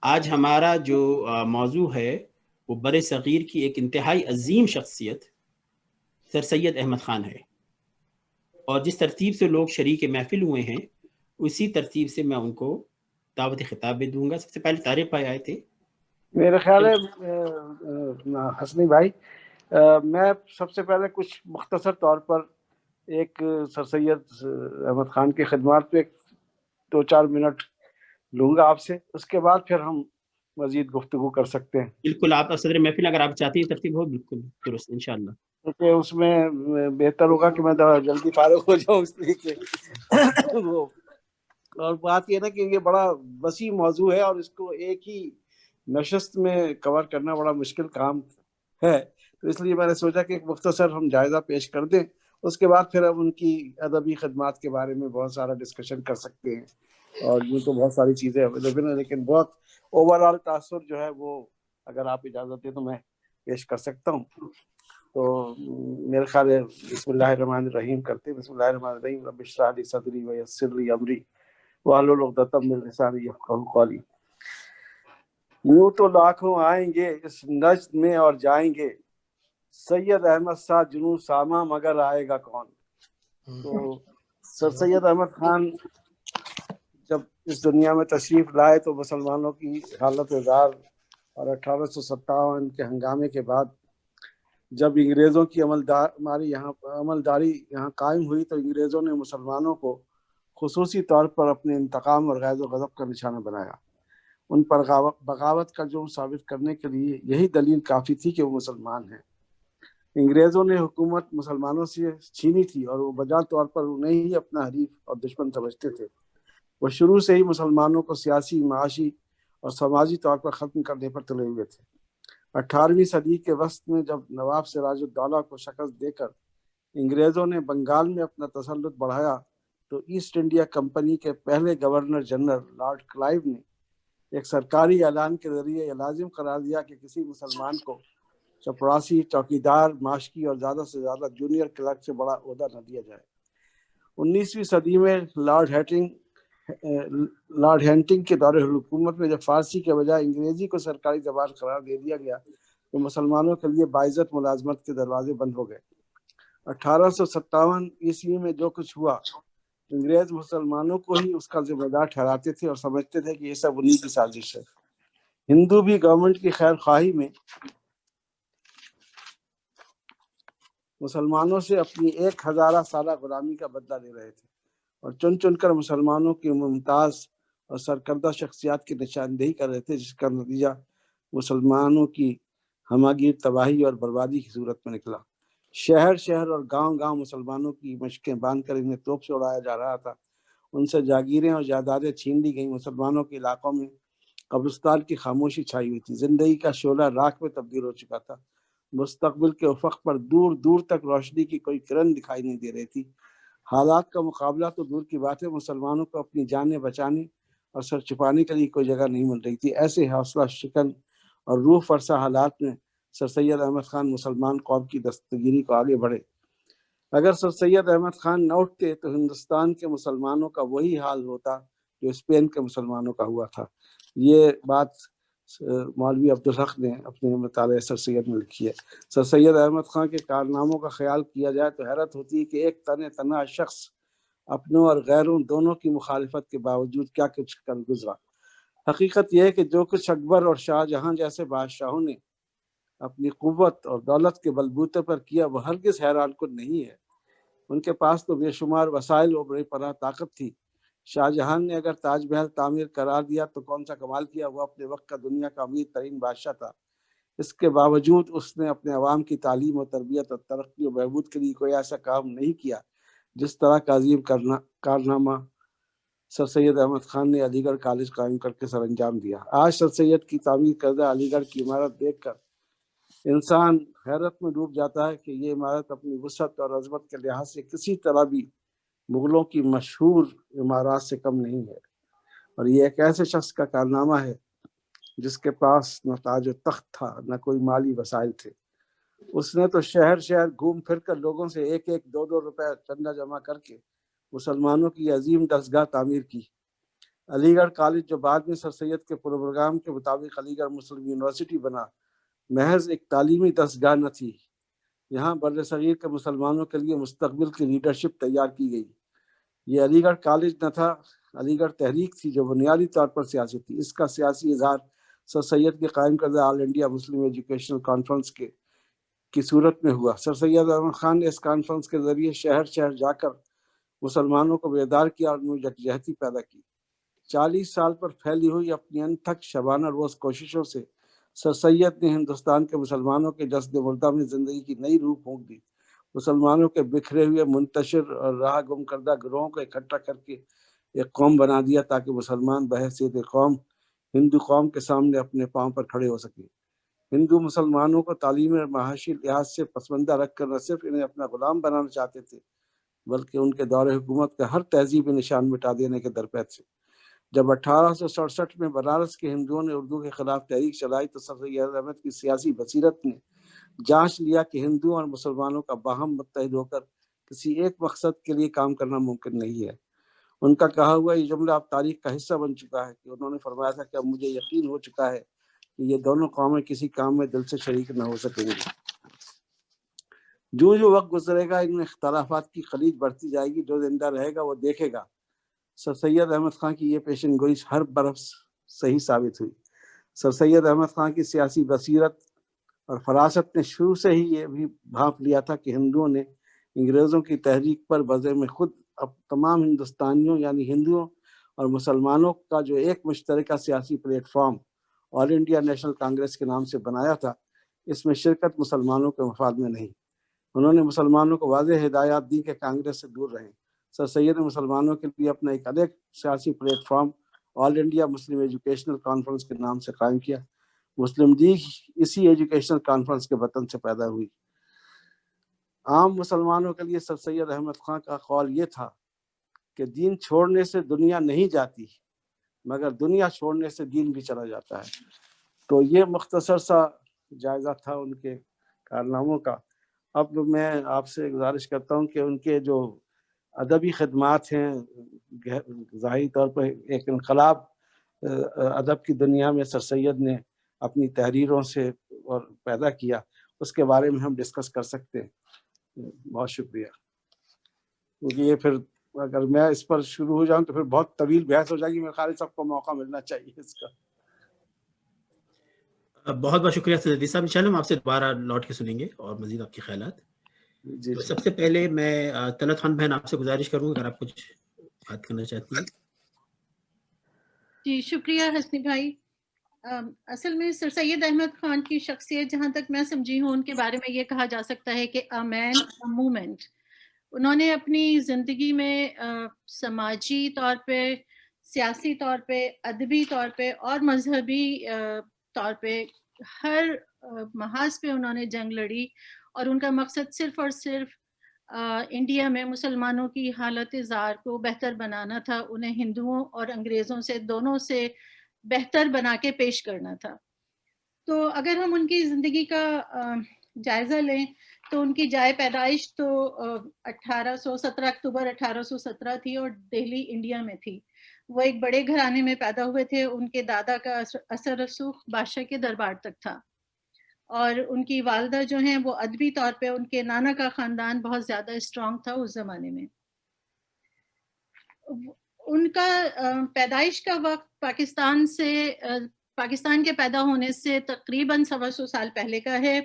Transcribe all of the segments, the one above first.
آج ہمارا جو موضوع ہے وہ بر صغیر کی ایک انتہائی عظیم شخصیت سر سید احمد خان ہے، اور جس ترتیب سے لوگ شریک محفل ہوئے ہیں اسی ترتیب سے میں ان کو دعوت خطاب بھی دوں گا۔ سب سے پہلے طارق بھائی آئے تھے۔ میرے خیال ہے حسنی بھائی، میں سب سے پہلے کچھ مختصر طور پر ایک سر سید احمد خان کی خدمات پہ 2-4 منٹ لوں گا آپ سے، اس کے بعد پھر ہم مزید گفتگو کر سکتے ہیں۔ بالکل، آپ صدر محفل اگر آپ چاہتے ہیں ترتیب ہو، بالکل درست انشاءاللہ۔ کیونکہ اس میں بہتر ہوگا کہ میں جلدی فارغ ہو جاؤں، اس لیے کہ وہ اور بات یہ نا کہ یہ بڑا وسیع موضوع ہے اور اس کو ایک ہی نشست میں کور کرنا بڑا مشکل کام ہے، تو اس لیے میں نے سوچا کہ ایک مختصر ہم جائزہ پیش کر دیں، اس کے بعد پھر ہم ان کی ادبی خدمات کے بارے میں بہت سارا ڈسکشن کر سکتے ہیں، اور یہ تو بہت ساری چیزیں اویلیبل ہیں، لیکن بہت اوور آل تاثر جو ہے وہ اگر آپ اجازت دیں تو میں پیش کر سکتا ہوں۔ تو میرے خیال ہے بسم اللہ الرحمن الرحیم کرتے ہیں۔ بسم اللہ الرحمن الرحیم، رب اشرح لی صدری ویسر لی امری واحلل عقدۃ من لسانی یفقہوا قولی۔ یوں تو لاکھوں آئیں گے اس نجد میں اور جائیں گے، سید احمد سا جنوں ساما مگر آئے گا کون۔ تو سر سید احمد خان جب اس دنیا میں تشریف لائے تو مسلمانوں کی حالت زار، اور 1857 کے ہنگامے کے بعد جب انگریزوں کی عملداری یہاں قائم ہوئی تو انگریزوں نے مسلمانوں کو خصوصی طور پر اپنے انتقام اور غیظ و غضب کا نشانہ بنایا۔ ان پر بغاوت کا جرم ثابت کرنے کے لیے یہی دلیل کافی تھی کہ وہ مسلمان ہیں۔ انگریزوں نے حکومت مسلمانوں سے چھینی تھی اور وہ بجا طور پر انہیں ہی اپنا حریف اور دشمن سمجھتے تھے۔ وہ شروع سے ہی مسلمانوں کو سیاسی، معاشی اور سماجی طور پر ختم کرنے پر تلے ہوئے تھے۔ 18ویں صدی کے وسط میں جب نواب سراج الدولہ کو شکست دے کر انگریزوں نے بنگال میں اپنا تسلط بڑھایا تو ایسٹ انڈیا کمپنی کے پہلے گورنر جنرل لارڈ کلائیو نے ایک سرکاری اعلان کے ذریعے یہ لازم قرار دیا کہ کسی مسلمان کو چپراسی، چوکیدار، ماشکی اور زیادہ سے زیادہ جونیئر کلرک سے بڑا عہدہ نہ دیا جائے۔ 19ویں صدی میں لارڈ ہینٹنگ کے دور حکومت میں جب فارسی کے بجائے انگریزی کو سرکاری زبان قرار دے دیا گیا تو مسلمانوں کے لیے باعزت ملازمت کے دروازے بند ہو گئے۔ 1857 میں جو کچھ ہوا، انگریز مسلمانوں کو ہی اس کا ذمہ دار ٹھہراتے تھے اور سمجھتے تھے کہ یہ سب انہی کی سازش ہے۔ ہندو بھی گورنمنٹ کی خیر خواہی میں مسلمانوں سے اپنی 1000 سالہ غلامی کا بدلہ لے رہے تھے اور چن چن کر مسلمانوں کی ممتاز اور سرکردہ شخصیات کی نشاندہی کر رہے تھے، جس کا نتیجہ مسلمانوں کی ہماگیر تباہی اور بربادی کی صورت میں نکلا۔ شہر شہر اور گاؤں گاؤں مسلمانوں کی مشقیں باندھ کر انہیں توپ سے اڑایا جا رہا تھا، ان سے جاگیریں اور جائیدادیں چھین لی گئیں۔ مسلمانوں کے علاقوں میں قبرستان کی خاموشی چھائی ہوئی تھی، زندگی کا شعلہ راکھ میں تبدیل ہو چکا تھا، مستقبل کے افق پر دور دور تک روشنی کی کوئی کرن دکھائی نہیں دے رہی تھی۔ حالات کا مقابلہ تو دور کی بات ہے، مسلمانوں کو اپنی جانیں بچانے اور سر چھپانے کے لیے کوئی جگہ نہیں مل رہی تھی۔ ایسے حوصلہ شکن اور روح فرسا حالات میں سر سید احمد خان مسلمان قوم کی دستگیری کو آگے بڑھے۔ اگر سر سید احمد خان نہ اٹھتے تو ہندوستان کے مسلمانوں کا وہی حال ہوتا جو اسپین کے مسلمانوں کا ہوا تھا۔ یہ بات مولوی عبدالحق نے اپنے مطالعہ سر سید میں لکھی ہے۔ سر سید احمد خان کے کارناموں کا خیال کیا جائے تو حیرت ہوتی ہے کہ ایک تنہا شخص اپنوں اور غیروں دونوں کی مخالفت کے باوجود کیا کچھ کر گزرا۔ حقیقت یہ ہے کہ جو کچھ اکبر اور شاہ جہاں جیسے بادشاہوں نے اپنی قوت اور دولت کے بلبوتے پر کیا وہ ہرگز حیران کن نہیں ہے۔ ان کے پاس تو بے شمار وسائل و بے پناہ طاقت تھی۔ شاہ جہاں نے اگر تاج محل تعمیر قرار دیا تو کون سا کمال کیا، وہ اپنے وقت کا دنیا کا امیر ترین بادشاہ تھا۔ اس کے باوجود اس نے اپنے عوام کی تعلیم و تربیت اور ترقی و بہبود کے لیے کوئی ایسا کام نہیں کیا جس طرح کا عظیم کارنامہ سر سید احمد خان نے علی گڑھ کالج قائم کر کے سر انجام دیا۔ آج سر سید کی تعمیر کردہ علی گڑھ کی عمارت دیکھ کر انسان حیرت میں ڈوب جاتا ہے کہ یہ عمارت اپنی وسعت اور عظمت کے لحاظ سے کسی طرح بھی مغلوں کی مشہور عمارات سے کم نہیں ہے، اور یہ ایک ایسے شخص کا کارنامہ ہے جس کے پاس نہ تاج و تخت تھا نہ کوئی مالی وسائل تھے۔ اس نے تو شہر شہر گھوم پھر کر لوگوں سے 1-2 روپے چندہ جمع کر کے مسلمانوں کی عظیم درسگاہ تعمیر کی۔ علی گڑھ کالج جو بعد میں سر سید کے پروگرام کے مطابق علی گڑھ مسلم یونیورسٹی بنا، محض ایک تعلیمی دستگاہ نہ تھی، یہاں بر صغیر کے مسلمانوں کے لیے مستقبل کی لیڈرشپ تیار کی گئی۔ یہ علی گڑھ کالج نہ تھا، علی گڑھ تحریک تھی جو بنیادی طور پر سیاسی تھی۔ اس کا سیاسی اظہار سر سید کے قائم کردہ آل انڈیا مسلم ایجوکیشنل کانفرنس کی صورت میں ہوا۔ سر سید احمد خان نے اس کانفرنس کے ذریعے شہر شہر جا کر مسلمانوں کو بیدار کیا اور ان میں یکجہتی پیدا کی۔ 40 سال پر پھیلی ہوئی اپنی انتھک شبانہ روز کوششوں سے سر سید نے ہندوستان کے مسلمانوں کے جسد مردہ میں زندگی کی نئی روح پھونک دی۔ مسلمانوں کے بکھرے ہوئے منتشر اور راہ گم کردہ گروہوں کو اکٹھا کر کے ایک قوم بنا دیا تاکہ مسلمان بحیثیت قوم ہندو قوم کے سامنے اپنے پاؤں پر کھڑے ہو سکیں۔ ہندو مسلمانوں کو تعلیم اور معاشی لحاظ سے پسماندہ رکھ کر نہ صرف انہیں اپنا غلام بنانا چاہتے تھے بلکہ ان کے دور حکومت کا ہر تہذیبی نشان مٹا دینے کے درپیش تھے۔ جب 1867 میں بنارس کے ہندوؤں نے اردو کے خلاف تحریک چلائی تو سر سید احمد کی سیاسی بصیرت نے جانچ لیا کہ ہندوؤں اور مسلمانوں کا باہم متحد ہو کر کسی ایک مقصد کے لیے کام کرنا ممکن نہیں ہے۔ ان کا کہا ہوا یہ جملہ اب تاریخ کا حصہ بن چکا ہے کہ انہوں نے فرمایا تھا کہ اب مجھے یقین ہو چکا ہے کہ یہ دونوں قومیں کسی کام میں دل سے شریک نہ ہو سکیں گی۔ جو وقت گزرے گا ان میں اختلافات کی خلیج بڑھتی جائے گی، جو زندہ رہے گا وہ دیکھے گا۔ سر سید احمد خان کی یہ پیشن گوئی ہر برف صحیح ثابت ہوئی۔ سر سید احمد خان کی سیاسی بصیرت اور فراست نے شروع سے ہی یہ بھی بھانپ لیا تھا کہ ہندوؤں نے انگریزوں کی تحریک پر بذم خود اب تمام ہندوستانیوں یعنی ہندوؤں اور مسلمانوں کا جو ایک مشترکہ سیاسی پلیٹ فارم آل انڈیا نیشنل کانگریس کے نام سے بنایا تھا، اس میں شرکت مسلمانوں کے مفاد میں نہیں۔ انہوں نے مسلمانوں کو واضح ہدایات دی کہ کانگریس سے دور رہیں۔ سر سید نے مسلمانوں کے لیے اپنا ایک الگ سیاسی پلیٹ فارم آل انڈیا مسلم ایجوکیشنل کانفرنس کے نام سے قائم کیا۔ مسلم لیگ اسی ایجوکیشنل کانفرنس کے وطن سے پیدا ہوئی۔ عام مسلمانوں کے لیے سر سید احمد خان کا قول یہ تھا کہ دین چھوڑنے سے دنیا نہیں جاتی مگر دنیا چھوڑنے سے دین بھی چلا جاتا ہے۔ تو یہ مختصر سا جائزہ تھا ان کے کارناموں کا۔ اب میں آپ سے گزارش کرتا ہوں کہ ان کے جو ادبی خدمات ہیں، ظاہری طور پر ایک انقلاب ادب کی دنیا میں سر سید نے اپنی تحریروں سے اور پیدا کیا، اس کے بارے میں ہم ڈسکس کر سکتے ہیں۔ بہت شکریہ۔ کیونکہ یہ پھر اگر میں اس پر شروع ہو جاؤں تو پھر بہت طویل بحث ہو جائے گی، میرے خیال سب کو موقع ملنا چاہیے اس کا۔ بہت بہت شکریہ سید صاحب، انشاءاللہ ہم آپ سے دوبارہ لوٹ کے سنیں گے اور مزید آپ کے خیالات۔ جی تو سب سے پہلے میں طلعت خان بہن آپ سے گزارش کروں اگر آپ کچھ بات کرنا چاہتی ہیں۔ جی شکریہ حسنی بھائی۔ اصل میں سر سید احمد خان کی شخصیت جہاں تک میں سمجھی ہوں ان کے بارے میں یہ کہا جا سکتا ہے کہ a man a movement۔ انہوں نے اپنی زندگی میں سماجی طور پہ، سیاسی طور پہ، ادبی طور پہ اور مذہبی طور پہ ہر محاذ پہ انہوں نے جنگ لڑی، اور ان کا مقصد صرف اور صرف انڈیا میں مسلمانوں کی حالت زار کو بہتر بنانا تھا، انہیں ہندوؤں اور انگریزوں سے دونوں سے بہتر بنا کے پیش کرنا تھا۔ تو اگر ہم ان کی زندگی کا جائزہ لیں تو ان کی جائے پیدائش تو 17 اکتوبر 1817 تھی اور دہلی انڈیا میں تھی۔ وہ ایک بڑے گھرانے میں پیدا ہوئے تھے، ان کے دادا کا اثر رسوخ بادشاہ کے دربار تک تھا، اور ان کی والدہ جو ہیں وہ ادبی طور پہ ان کے نانا کا خاندان بہت زیادہ اسٹرانگ تھا اس زمانے میں۔ ان کا پیدائش کا وقت پاکستان کے پیدا ہونے سے تقریباً 125 سال پہلے کا ہے،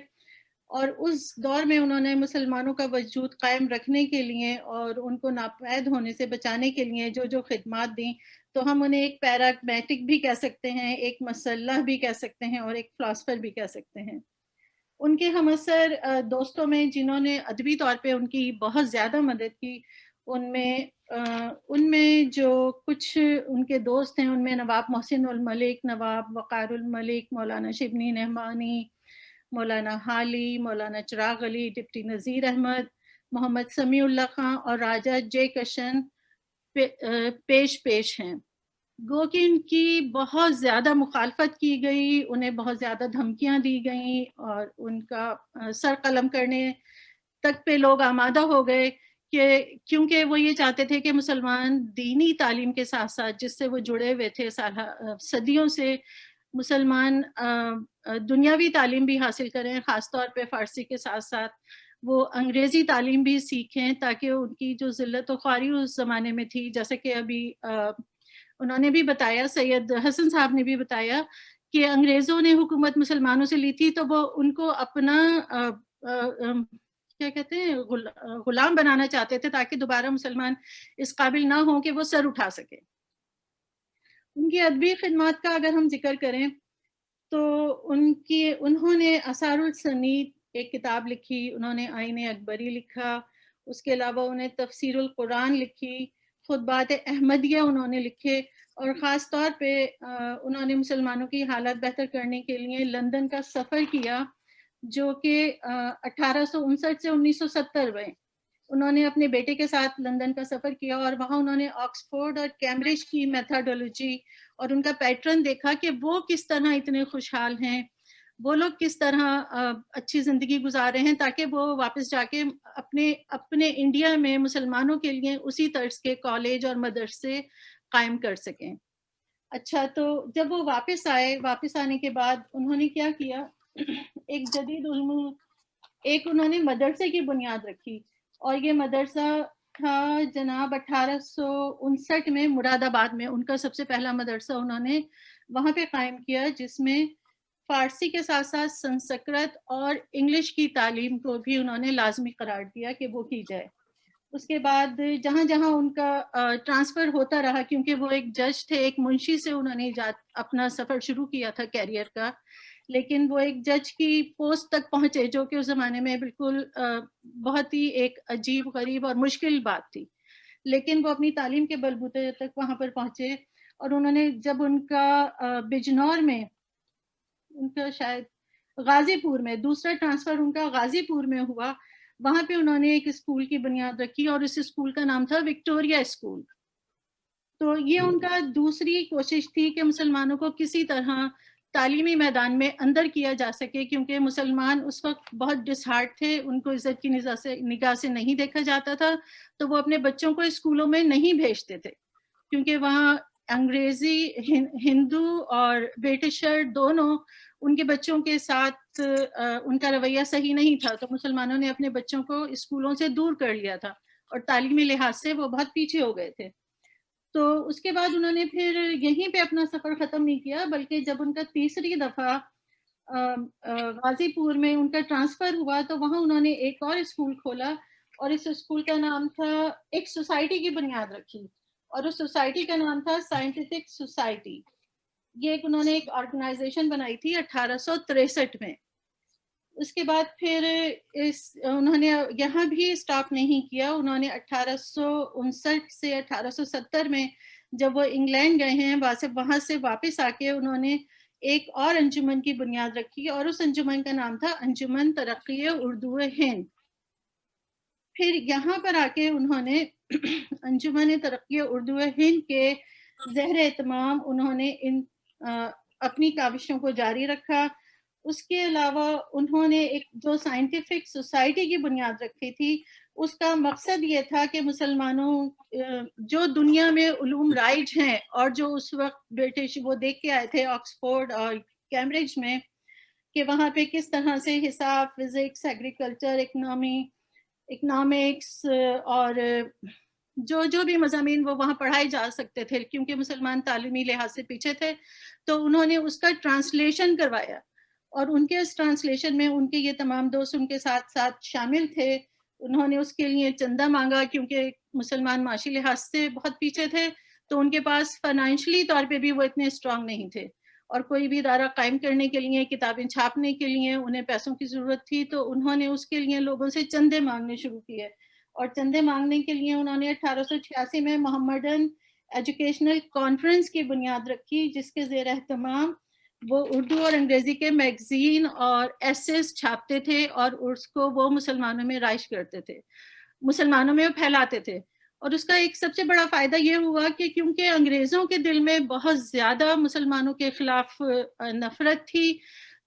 اور اس دور میں انہوں نے مسلمانوں کا وجود قائم رکھنے کے لیے اور ان کو ناپید ہونے سے بچانے کے لیے جو خدمات دیں، تو ہم انہیں ایک پیراگمیٹک بھی کہہ سکتے ہیں، ایک مسلح بھی کہہ سکتے ہیں، اور ایک فلاسفر بھی کہہ سکتے ہیں۔ ان کے ہم اثر دوستوں میں جنہوں نے ادبی طور پہ ان کی بہت زیادہ مدد کی، ان میں جو کچھ ان کے دوست ہیں، ان میں نواب محسن الملک، نواب وقار الملک، مولانا شبلی نعمانی، مولانا حالی، مولانا چراغ علی، ڈپٹی نذیر احمد، محمد سمیع اللہ خان اور راجہ جے کشن پیش ہیں۔ گو کہ ان کی بہت زیادہ مخالفت کی گئی، انہیں بہت زیادہ دھمکیاں دی گئیں، اور ان کا سر قلم کرنے تک پہ لوگ آمادہ ہو گئے کہ کیونکہ وہ یہ چاہتے تھے کہ مسلمان دینی تعلیم کے ساتھ ساتھ جس سے وہ جڑے ہوئے تھے صدیوں سے، مسلمان دنیاوی تعلیم بھی حاصل کریں، خاص طور پہ فارسی کے ساتھ ساتھ وہ انگریزی تعلیم بھی سیکھیں، تاکہ ان کی جو ذلت و خواری اس زمانے میں تھی، جیسے کہ ابھی انہوں نے بھی بتایا، سید حسن صاحب نے بھی بتایا کہ انگریزوں نے حکومت مسلمانوں سے لی تھی تو وہ ان کو اپنا کیا کہتے ہیں غلام بنانا چاہتے تھے، تاکہ دوبارہ مسلمان اس قابل نہ ہوں کہ وہ سر اٹھا سکے۔ ان کی ادبی خدمات کا اگر ہم ذکر کریں تو انہوں نے آثار السنید ایک کتاب لکھی، انہوں نے آئین اکبری لکھا، اس کے علاوہ انہیں تفسیر القرآن لکھی، خطبات احمدیہ انہوں نے لکھے، اور خاص طور پہ انہوں نے مسلمانوں کی حالت بہتر کرنے کے لیے لندن کا سفر کیا، جو کہ 1859 سے 1970 میں انہوں نے اپنے بیٹے کے ساتھ لندن کا سفر کیا، اور وہاں انہوں نے آکسفورڈ اور کیمبرج کی میتھڈولوجی اور ان کا پیٹرن دیکھا کہ وہ کس طرح اتنے خوشحال ہیں، وہ لوگ کس طرح اچھی زندگی گزار رہے ہیں، تاکہ وہ واپس جا کے اپنے انڈیا میں مسلمانوں کے لیے اسی طرز کے کالج اور مدرسے قائم کر سکیں۔ اچھا، تو جب وہ واپس آئے، واپس آنے کے بعد انہوں نے کیا کیا، ایک جدید علم، ایک انہوں نے مدرسے کی بنیاد رکھی، اور یہ مدرسہ تھا جناب 1859 میں مراد آباد میں، ان کا سب سے پہلا مدرسہ انہوں نے وہاں پہ قائم کیا، جس میں فارسی کے ساتھ ساتھ سنسکرت اور انگلش کی تعلیم کو بھی انہوں نے لازمی قرار دیا کہ وہ کی جائے۔ اس کے بعد جہاں جہاں ان کا ٹرانسفر ہوتا رہا، کیونکہ وہ ایک جج تھے، ایک منشی سے انہوں نے اپنا سفر شروع کیا تھا کیریئر کا، لیکن وہ ایک جج کی پوسٹ تک پہنچے، جو کہ اس زمانے میں بالکل بہت ہی ایک عجیب غریب اور مشکل بات تھی، لیکن وہ اپنی تعلیم کے بلبوتے تک وہاں پر پہنچے، اور انہوں نے جب ان کا بجنور میں، ان کا شاید غازی پور میں دوسرا ٹرانسفر ان کا غازی پور میں ہوا، وہاں پہ انہوں نے ایک اسکول کی بنیاد رکھی، اور اس اسکول کا نام تھا وکٹوریا اسکول۔ تو یہ ان کا دوسری کوشش تھی کہ مسلمانوں کو کسی طرح تعلیمی میدان میں اندر کیا جا سکے، کیونکہ مسلمان اس وقت بہت ڈس ہارٹ تھے، ان کو عزت کی نگاہ سے نہیں دیکھا جاتا تھا، تو وہ اپنے بچوں کو اسکولوں میں نہیں بھیجتے تھے، کیونکہ وہاں انگریزی، ہندو اور برٹشر دونوں ان کے بچوں کے ساتھ ان کا رویہ صحیح نہیں تھا، تو مسلمانوں نے اپنے بچوں کو اسکولوں سے دور کر لیا تھا، اور تعلیمی لحاظ سے وہ بہت پیچھے ہو گئے تھے۔ تو اس کے بعد انہوں نے پھر یہیں پہ اپنا سفر ختم نہیں کیا، بلکہ جب ان کا تیسری دفعہ غازی پور میں ان کا ٹرانسفر ہوا، تو وہاں انہوں نے ایک اور اسکول کھولا، اور اس اسکول کا نام تھا، ایک سوسائٹی کی بنیاد رکھی، اور اس سوسائٹی کا نام تھا سائنٹیفک سوسائٹی۔ یہ انہوں نے ایک آرگنائزیشن بنائی تھی 1863 میں۔ اس کے بعد پھر انہوں نے یہاں بھی اسٹاپ نہیں کیا، انہوں نے 1859 سے 1870 میں جب وہ انگلینڈ گئے ہیں، وہاں سے واپس آ کے انہوں نے ایک اور انجمن کی بنیاد رکھی، اور اس انجمن کا نام تھا انجمن ترقی اردو ہند۔ پھر یہاں پر آ کے انہوں نے انجمن ترقی اردو ہند کے زیر اہتمام انہوں نے اپنی کاوشوں کو جاری رکھا۔ اس کے علاوہ انہوں نے ایک جو سائنٹیفک سوسائٹی کی بنیاد رکھی تھی، اس کا مقصد یہ تھا کہ مسلمانوں جو دنیا میں علوم رائج ہیں، اور جو اس وقت برٹش وہ دیکھ کے آئے تھے آکسفورڈ اور کیمبرج میں، کہ وہاں پہ کس طرح سے حساب، فزکس، ایگریکلچر، اکنامکس اور جو بھی مضامین وہ وہاں پڑھائے جا سکتے تھے، کیونکہ مسلمان تعلیمی لحاظ سے پیچھے تھے، تو انہوں نے اس کا ٹرانسلیشن کروایا، اور ان کے اس ٹرانسلیشن میں ان کے یہ تمام دوست ان کے ساتھ ساتھ شامل تھے۔ انہوں نے اس کے لیے چندہ مانگا، کیونکہ مسلمان معاشی لحاظ سے بہت پیچھے تھے، تو ان کے پاس فائنینشلی طور پہ بھی وہ اتنے اسٹرانگ نہیں تھے، اور کوئی بھی ادارہ قائم کرنے کے لیے، کتابیں چھاپنے کے لیے انہیں پیسوں کی ضرورت تھی، تو انہوں نے اس کے لیے لوگوں سے چندے مانگنے شروع کیے، اور چندے مانگنے کے لیے انہوں نے 1886 میں محمدن ایجوکیشنل کانفرنس کی بنیاد رکھی، جس کے زیر اہتمام وہ اردو اور انگریزی کے میگزین اور ایسیز چھاپتے تھے، اور اس کو وہ مسلمانوں میں رائج کرتے تھے، مسلمانوں میں پھیلاتے تھے۔ اور اس کا ایک سب سے بڑا فائدہ یہ ہوا کہ کیونکہ انگریزوں کے دل میں بہت زیادہ مسلمانوں کے خلاف نفرت تھی،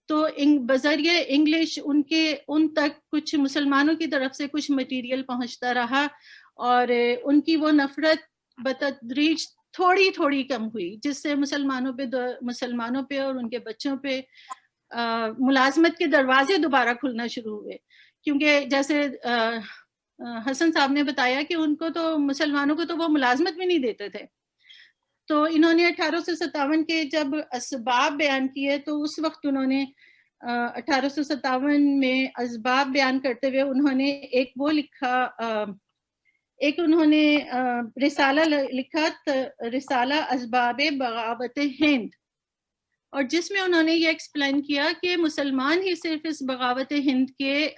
تو بذریعہ انگلش ان تک کچھ مسلمانوں کی طرف سے کچھ مٹیریل پہنچتا رہا، اور ان کی وہ نفرت بتدریج تھوڑی تھوڑی کم ہوئی، جس سے مسلمانوں پہ اور ان کے بچوں پہ ملازمت کے دروازے دوبارہ کھلنا شروع ہوئے. کیونکہ جیسے حسن صاحب نے بتایا کہ ان کو تو مسلمانوں کو تو وہ ملازمت بھی نہیں دیتے تھے. تو انہوں نے 1857 کے جب اسباب بیان کیے تو اس وقت انہوں نے 1857 میں اسباب بیان کرتے ہوئے انہوں نے ایک وہ لکھا، ایک انہوں نے رسالہ لکھا، رسالہ اسباب بغاوت ہند، اور جس میں انہوں نے یہ ایکسپلین کیا کہ مسلمان ہی صرف اس بغاوت ہند کے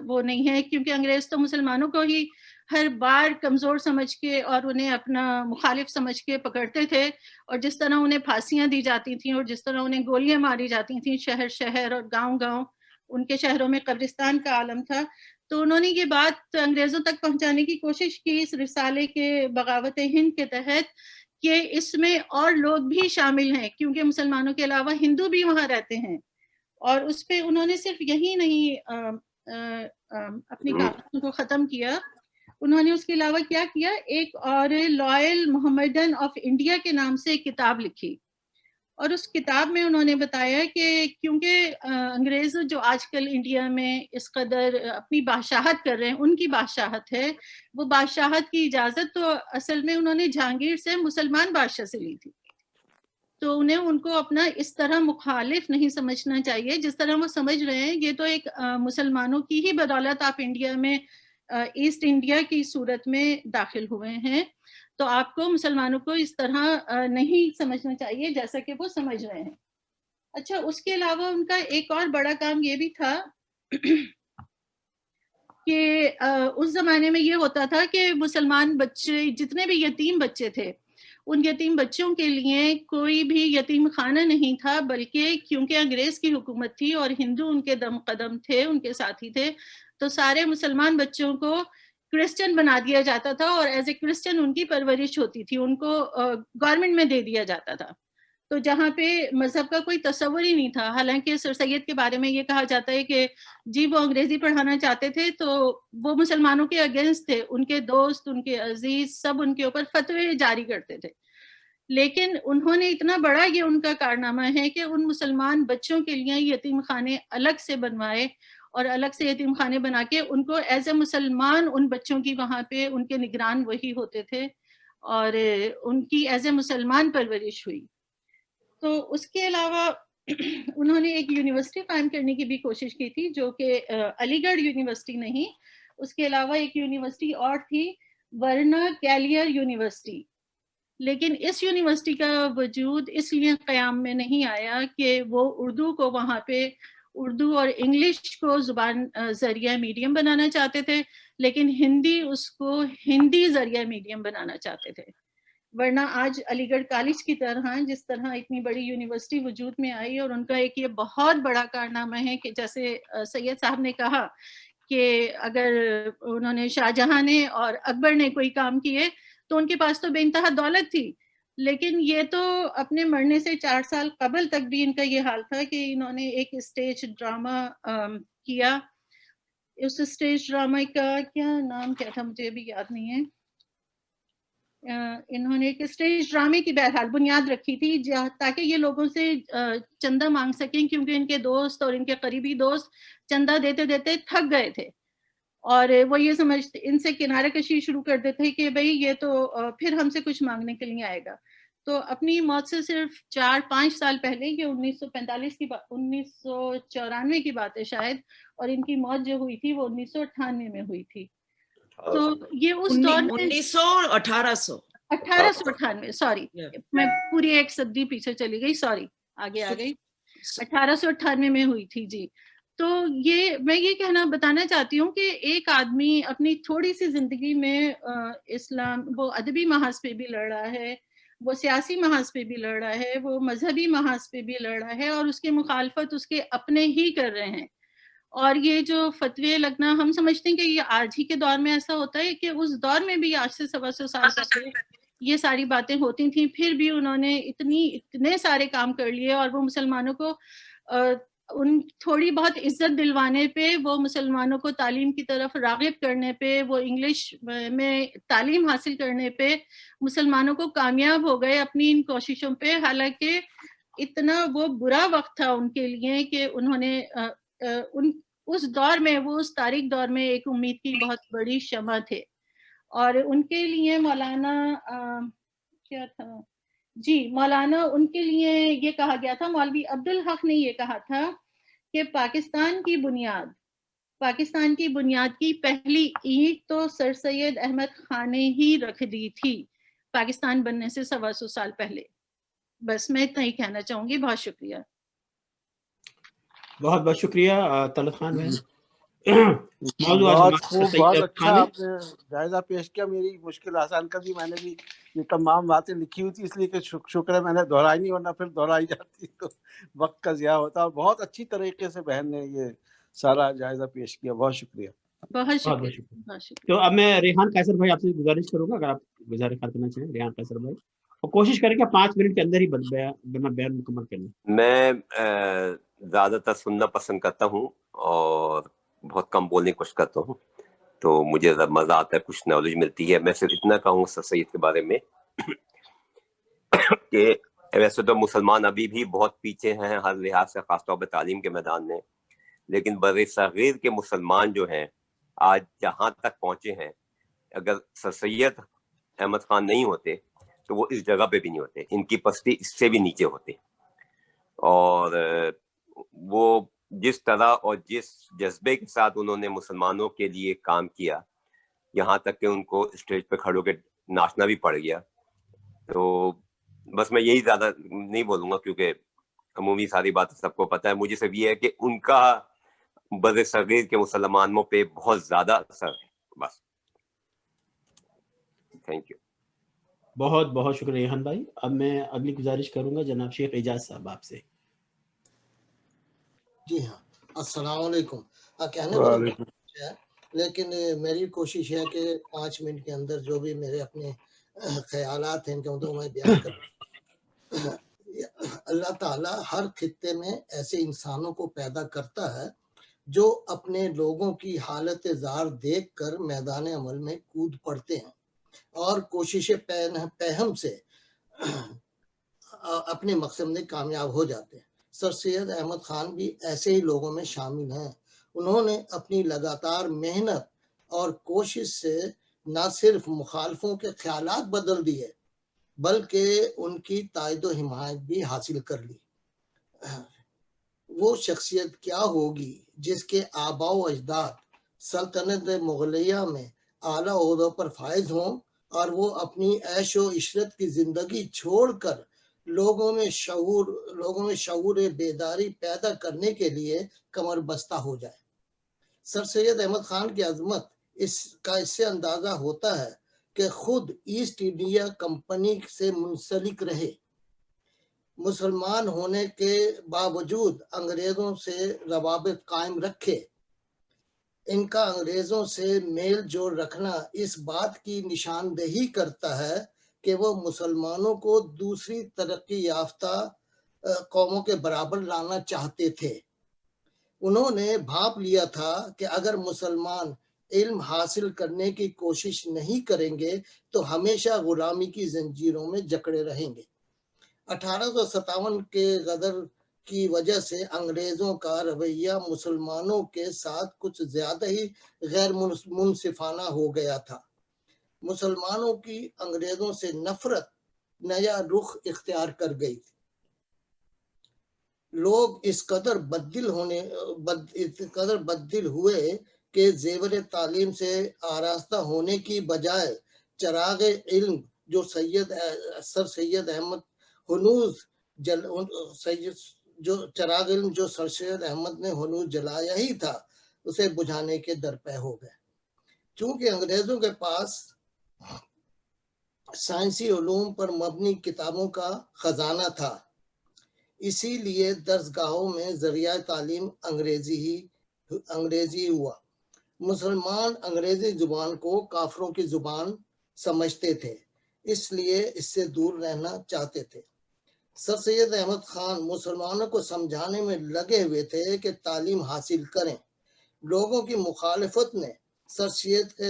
وہ نہیں ہے، کیونکہ انگریز تو مسلمانوں کو ہی ہر بار کمزور سمجھ کے اور انہیں اپنا مخالف سمجھ کے پکڑتے تھے، اور جس طرح انہیں پھانسیاں دی جاتی تھیں اور جس طرح انہیں گولیاں ماری جاتی تھیں شہر شہر اور گاؤں گاؤں، ان کے شہروں میں قبرستان کا عالم تھا. تو انہوں نے یہ بات انگریزوں تک پہنچانے کی کوشش کی اس رسالے کے بغاوت ہند کے تحت کہ اس میں اور لوگ بھی شامل ہیں، کیونکہ مسلمانوں کے علاوہ ہندو بھی وہاں رہتے ہیں. اور اس پہ انہوں نے صرف یہی نہیں اپنی کہانی کو ختم کیا، انہوں نے اس کے علاوہ کیا کیا، ایک اور لائل محمدن آف انڈیا کے نام سے ایک کتاب لکھی. اور اس کتاب میں انہوں نے بتایا کہ کیونکہ انگریز جو آج کل انڈیا میں اس قدر اپنی بادشاہت کر رہے ہیں، ان کی بادشاہت ہے، وہ بادشاہت کی اجازت تو اصل میں انہوں نے جہانگیر سے مسلمان بادشاہ سے لی تھی. تو انہیں ان کو اپنا اس طرح مخالف نہیں سمجھنا چاہیے جس طرح وہ سمجھ رہے ہیں. یہ تو ایک مسلمانوں کی ہی بدولت آپ انڈیا میں ایسٹ انڈیا کی صورت میں داخل ہوئے ہیں، تو آپ کو مسلمانوں کو اس طرح نہیں سمجھنا چاہیے جیسا کہ وہ سمجھ رہے ہیں. اچھا، اس کے علاوہ ان کا ایک اور بڑا کام یہ بھی تھا کہ اس زمانے میں یہ ہوتا تھا کہ مسلمان بچے جتنے بھی یتیم بچے تھے، ان یتیم بچوں کے لیے کوئی بھی یتیم خانہ نہیں تھا، بلکہ کیونکہ انگریز کی حکومت تھی اور ہندو ان کے دم قدم تھے، ان کے ساتھی تھے، تو سارے مسلمان بچوں کو کرسچن بنا دیا جاتا تھا اور ایز اے کرسچن ان کی پرورش ہوتی تھی، ان کو گورنمنٹ میں دے دیا جاتا تھا. تو جہاں پہ مذہب کا کوئی تصور ہی نہیں تھا. حالانکہ سر سید کے بارے میں یہ کہا جاتا ہے کہ جی وہ انگریزی پڑھانا چاہتے تھے تو وہ مسلمانوں کے اگینسٹ تھے، ان کے دوست، ان کے عزیز سب ان کے اوپر فتوے جاری کرتے تھے. لیکن انہوں نے اتنا بڑا یہ ان کا کارنامہ ہے کہ ان مسلمان بچوں کے لیے یتیم خانے الگ سے بنوائے اور الگ سے یتیم خانے بنا کے ان کو ایز اے مسلمان ان بچوں کی وہاں پہ ان کے نگران وہی ہوتے تھے اور ان کی ایز اے مسلمان پرورش ہوئی. تو اس کے علاوہ انہوں نے ایک یونیورسٹی قائم کرنے کی بھی کوشش کی تھی، جو کہ علی گڑھ یونیورسٹی نہیں، اس کے علاوہ ایک یونیورسٹی اور تھی، ورنا کیلیئر یونیورسٹی. لیکن اس یونیورسٹی کا وجود اس لیے قیام میں نہیں آیا کہ وہ اردو کو وہاں پہ اردو اور انگلش کو زبان ذریعہ میڈیم بنانا چاہتے تھے، لیکن ہندی اس کو ہندی ذریعہ میڈیم بنانا چاہتے تھے. ورنہ آج علی گڑھ کالج کی طرح جس طرح اتنی بڑی یونیورسٹی وجود میں آئی، اور ان کا ایک یہ بہت بڑا کارنامہ ہے کہ جیسے سید صاحب نے کہا کہ اگر انہوں نے شاہ جہاں نے اور اکبر نے کوئی کام کیے تو ان کے پاس تو بے انتہا دولت تھی، لیکن یہ تو اپنے مرنے سے 4 سال قبل تک بھی ان کا یہ حال تھا کہ انہوں نے ایک اسٹیج ڈرامہ کیا. اس اسٹیج ڈرامہ کا کیا نام کیا تھا مجھے بھی یاد نہیں ہے. انہوں نے ایک اسٹیج ڈرامے کی بہرحال بنیاد رکھی تھی تاکہ یہ لوگوں سے چندہ مانگ سکیں، کیونکہ ان کے دوست اور ان کے قریبی دوست چندہ دیتے دیتے تھک گئے تھے اور وہ یہ سمجھتے ان سے کنارہ کشی شروع کر دیتے کہ بھئی یہ تو پھر ہم سے کچھ مانگنے کے لیے آئے گا. تو اپنی موت سے صرف 4-5 سال پہلے، یہ 1945 کی 1994 کی بات ہے شاید، اور ان کی موت جو ہوئی تھی وہ 1998 میں ہوئی تھی. تو یہ اس دور میں 1898 سوری میں پوری ایک صدی پیچھے چلی گئی، سوری آگے آ گئی، 1898 میں ہوئی تھی جی. تو یہ میں یہ کہنا بتانا چاہتی ہوں کہ ایک آدمی اپنی تھوڑی سی زندگی میں اسلام وہ ادبی محاذ پہ بھی لڑ رہا ہے، وہ سیاسی محاذ پہ بھی لڑ رہا ہے، وہ مذہبی محاذ پہ بھی لڑ رہا ہے، اور اس کی مخالفت اس کے اپنے ہی کر رہے ہیں. اور یہ جو فتوے لگنا ہم سمجھتے ہیں کہ یہ آج ہی کے دور میں ایسا ہوتا ہے، کہ اس دور میں بھی آج سے 125 سال پہلے یہ ساری باتیں ہوتی تھیں، پھر بھی انہوں نے اتنے سارے کام کر لیے اور وہ مسلمانوں کو ان تھوڑی بہت عزت دلوانے پہ، وہ مسلمانوں کو تعلیم کی طرف راغب کرنے پہ، وہ انگلش میں تعلیم حاصل کرنے پہ مسلمانوں کو کامیاب ہو گئے اپنی ان کوششوں پہ. حالانکہ اتنا وہ برا وقت تھا ان کے لیے کہ انہوں نے اس دور میں، وہ اس تاریک دور میں ایک امید کی بہت بڑی شمع تھے. اور ان کے لیے مولانا کیا تھا جی، مولانا ان کے لیے یہ کہا گیا تھا، مولوی عبدالحق نے یہ کہا تھا کہ پاکستان کی بنیاد کی پہلی اینٹ تو سر سید احمد خان نے ہی رکھ دی تھی، پاکستان بننے سے 125 سال پہلے. بس میں اتنا ہی کہنا چاہوں گی. بہت شکریہ. بہت بہت شکریہ طلعت خان بھائی. موضوع بہت خوب، بہت اچھا آپ نے جائزہ پیش کیا. میری مشکل آسان کر دی. میں نے بھی یہ تمام باتیں لکھی ہوئی تھی، اس لیے کہ شکر ہے میں نے دہرائی نہیں، ورنہ پھر دہرائی جاتی تو وقت کا ضیاع ہوتا. اور بہت اچھی طریقے سے بہن نے یہ سارا جائزہ پیش کیا. بہت شکریہ. بہت شکریہ. تو اب میں ریحان قیصر بھائی آپ سے گزارش کروں گا، اگر آپ گزارش کرنا چاہیں ریحان قیصر بھائی، اور کوشش کریں کہ 5 منٹ کے اندر ہی بیان مکمل کریں. میں زیادہ تر سننا پسند کرتا ہوں اور بہت کم بولنے کی کوشش کرتا ہوں، تو مجھے مزہ آتا ہے، کچھ نالج ملتی ہے. میں صرف اتنا کہوں سر سید کے بارے میں کہ ویسے تو مسلمان ابھی بھی بہت پیچھے ہیں ہر لحاظ سے، خاص طور پہ تعلیم کے میدان میں، لیکن بر صغیر کے مسلمان جو ہیں آج جہاں تک پہنچے ہیں، اگر سر سید احمد خان نہیں ہوتے تو وہ اس جگہ پہ بھی نہیں ہوتے، ان کی پستی اس سے بھی نیچے ہوتے. اور وہ جس طرح اور جس جذبے کے ساتھ انہوں نے مسلمانوں کے لیے کام کیا، یہاں تک کہ ان کو اسٹیج پہ کھڑے ہو کے ناچنا بھی پڑ گیا. تو بس میں یہی زیادہ نہیں بولوں گا کیونکہ عمومی ساری بات سب کو پتہ ہے. مجھے صرف یہ ہے کہ ان کا بر صغیر کے مسلمانوں پہ بہت زیادہ اثر ہے. بس تھینک یو. بہت بہت شکریہ ریحان بھائی. اب میں اگلی گزارش کروں گا جناب شیخ اعجاز صاحب آپ سے. جی ہاں، السلام علیکم. کہنے لیکن میری کوشش ہے کہ 5 منٹ کے اندر جو بھی میرے اپنے خیالات ہیں ان کے مطلب میں بیان کروں. اللہ تعالیٰ ہر خطے میں ایسے انسانوں کو پیدا کرتا ہے جو اپنے لوگوں کی حالت زار دیکھ کر میدان عمل میں کود پڑتے ہیں اور کوشش پہم سے اپنے مقصد میں کامیاب ہو جاتے ہیں. سر سید احمد خان بھی ایسے ہی لوگوں میں شامل ہیں. انہوں نے اپنی لگاتار محنت اور کوشش سے نہ صرف مخالفوں کے خیالات بدل دیے بلکہ ان کی تائید و حمایت بھی حاصل کر لی. وہ شخصیت کیا ہوگی جس کے آباء و اجداد سلطنت مغلیہ میں اعلیٰ عہدوں پر فائز ہوں اور وہ اپنی عیش و عشرت کی زندگی چھوڑ کر لوگوں میں شعور بیداری پیدا کرنے کے لیے کمر بستہ ہو جائے. سر سید احمد خان کی عظمت اس سے اندازہ ہوتا ہے کہ خود ایسٹ انڈیا کمپنی سے منسلک رہے. مسلمان ہونے کے باوجود انگریزوں سے روابط قائم رکھے. ان کا انگریزوں سے میل جول رکھنا اس بات کی نشاندہی کرتا ہے کہ وہ مسلمانوں کو دوسری ترقی یافتہ قوموں کے برابر لانا چاہتے تھے. انہوں نے بھانپ لیا تھا کہ اگر مسلمان علم حاصل کرنے کی کوشش نہیں کریں گے تو ہمیشہ غلامی کی زنجیروں میں جکڑے رہیں گے. 1857 کے غدر کی وجہ سے انگریزوں کا رویہ مسلمانوں کے ساتھ کچھ زیادہ ہی غیر منصفانہ ہو گیا تھا. مسلمانوں کی انگریزوں سے نفرت نیا رخ اختیار کر گئی تھی. لوگ اس قدر بددل ہوئے کہ زیور تعلیم سے آراستہ ہونے کی بجائے چراغ علم جو سر سید احمد نے ہنوز جلایا ہی تھا اسے بجھانے کے درپے ہو گئے. چونکہ انگریزوں کے پاس سائنسی علوم پر مبنی کتابوں کا خزانہ تھا، اسی لیے درسگاہوں میں ذریعہ تعلیم انگریزی ہوا. مسلمان انگریزی زبان کو کافروں کی زبان سمجھتے تھے، اس لیے اس سے دور رہنا چاہتے تھے. سر سید احمد خان مسلمانوں کو سمجھانے میں لگے ہوئے تھے کہ تعلیم حاصل کریں. لوگوں کی مخالفت نے سر سید